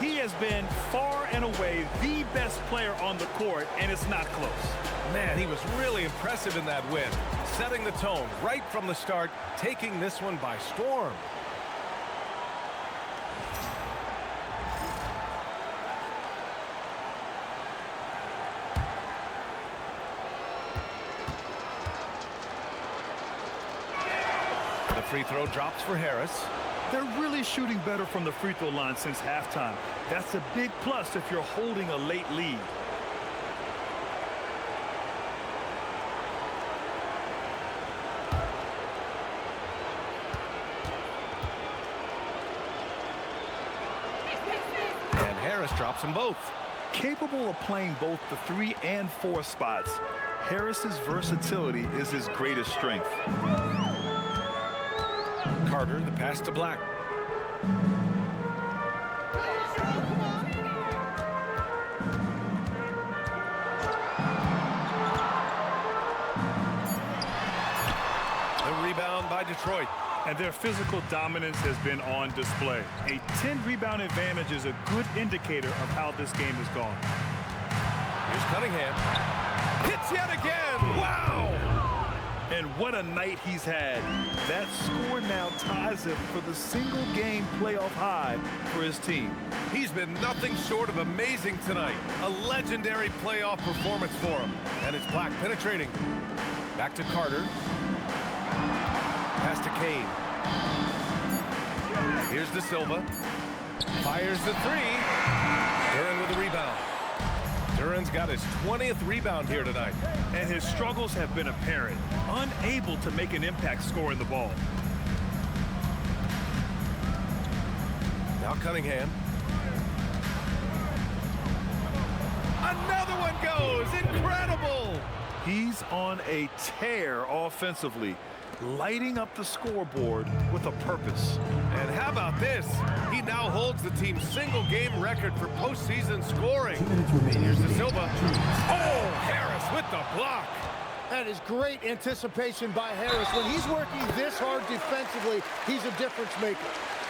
He has been far and away the best player on the court, and it's not close.
Man, he was really impressive in that win, setting the tone right from the start, taking this one by storm. Free throw drops for Harris.
They're really shooting better from the free throw line since halftime. That's a big plus if you're holding a late lead.
And Harris drops them both.
Capable of playing both the 3 and 4 spots, Harris's versatility is his greatest strength.
Carter, the pass to Black. The rebound by Detroit.
And their physical dominance has been on display. A 10-rebound advantage is a good indicator of how this game has gone.
Here's Cunningham. Hits yet again. Wow!
And what a night he's had. That score now ties him for the single-game playoff high for his team.
He's been nothing short of amazing tonight. A legendary playoff performance for him. And it's Black penetrating. Back to Carter. Pass to Kane. Here's De Silva. Fires the 3. Duren with the rebound. Duren's got his 20th rebound here tonight.
And his struggles have been apparent. Unable to make an impact scoring the ball.
Now Cunningham. Another one goes. Incredible.
He's on a tear offensively, lighting up the scoreboard with a purpose.
And how about this? He now holds the team's single-game record for postseason scoring. Here's De Silva. Oh, Harris with the block.
That is great anticipation by Harris. When he's working this hard defensively, he's a difference maker.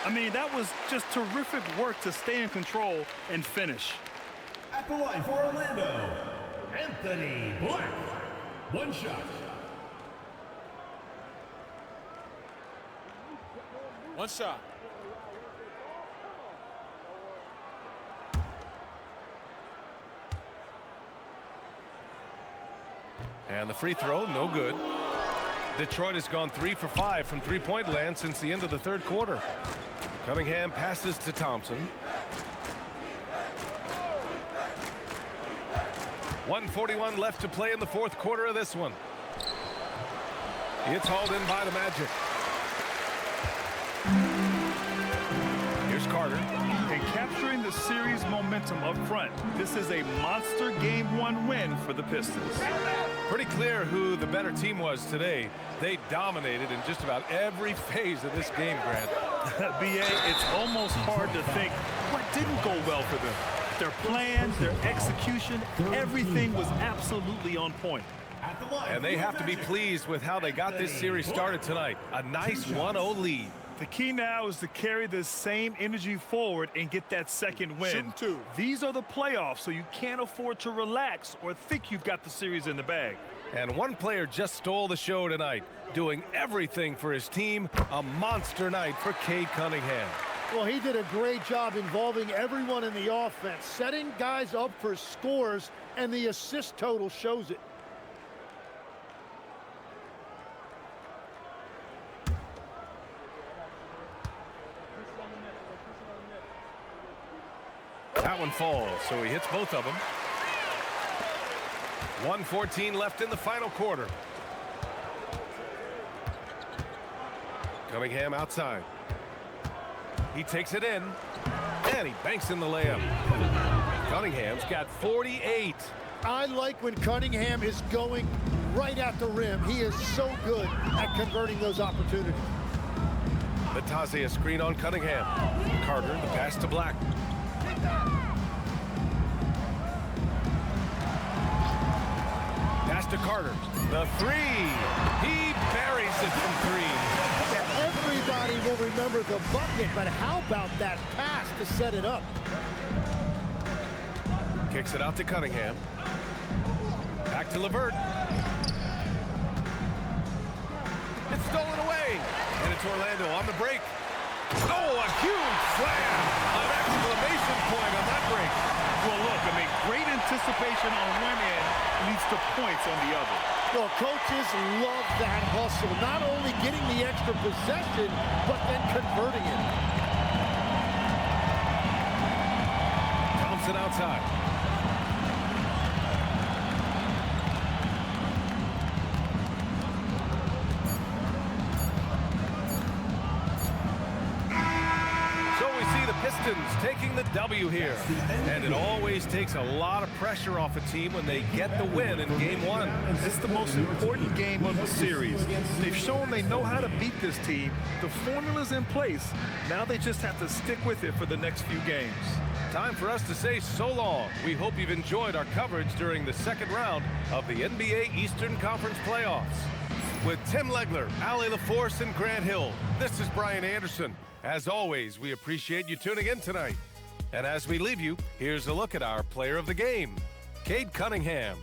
I mean, that was just terrific work to stay in control and finish.
At the line for Orlando, Anthony Black. One shot.
One shot.
And the free throw, no good. Detroit has gone 3 for 5 from three-point land since the end of the third quarter. Cunningham passes to Thompson. 1:41 left to play in the fourth quarter of this one. It's hauled in by the Magic. Here's Carter.
And capturing the series momentum up front. This is a monster Game 1 win for the Pistons.
Pretty clear who the better team was today. They dominated in just about every phase of this game, Grant.
BA, it's almost hard to think what didn't go well for them. Their plan, their execution, everything was absolutely on point.
And they have to be pleased with how they got this series started tonight. A nice 1-0 lead.
The key now is to carry this same energy forward and get that second win.
Shooting two.
These are the playoffs, so you can't afford to relax or think you've got the series in the bag.
And one player just stole the show tonight, doing everything for his team. A monster night for Cade Cunningham.
Well, he did a great job involving everyone in the offense, setting guys up for scores, and the assist total shows it.
That one falls, so he hits both of them. 1:14 left in the final quarter. Cunningham outside. He takes it in, and he banks in the layup. Cunningham's got 48.
I like when Cunningham is going right at the rim. He is so good at converting those opportunities.
Batazia screen on Cunningham. Carter, the pass to Black. Pass to Carter. The three. He buries it from three.
Everybody will remember the bucket, but how about that pass to set it up?
Kicks it out to Cunningham. Back to LeVert. It's stolen away. And it's Orlando on the break. Oh, a huge slam. An exclamation point on that break.
Well, look, I mean, great anticipation on one end leads to points on the other.
Well, coaches love that hustle. Not only getting the extra possession, but then converting it.
Thompson outside. Pistons taking the W here. And it always takes a lot of pressure off a team when they get the win in Game 1.
It's the most important game of the series. They've shown they know how to beat this team. The formula's in place. Now they just have to stick with it for the next few games.
Time for us to say so long. We hope you've enjoyed our coverage during the second round of the NBA Eastern Conference playoffs. With Tim Legler, Allie LaForce, and Grant Hill, this is Brian Anderson. As always, we appreciate you tuning in tonight. And as we leave you, here's a look at our player of the game, Cade Cunningham.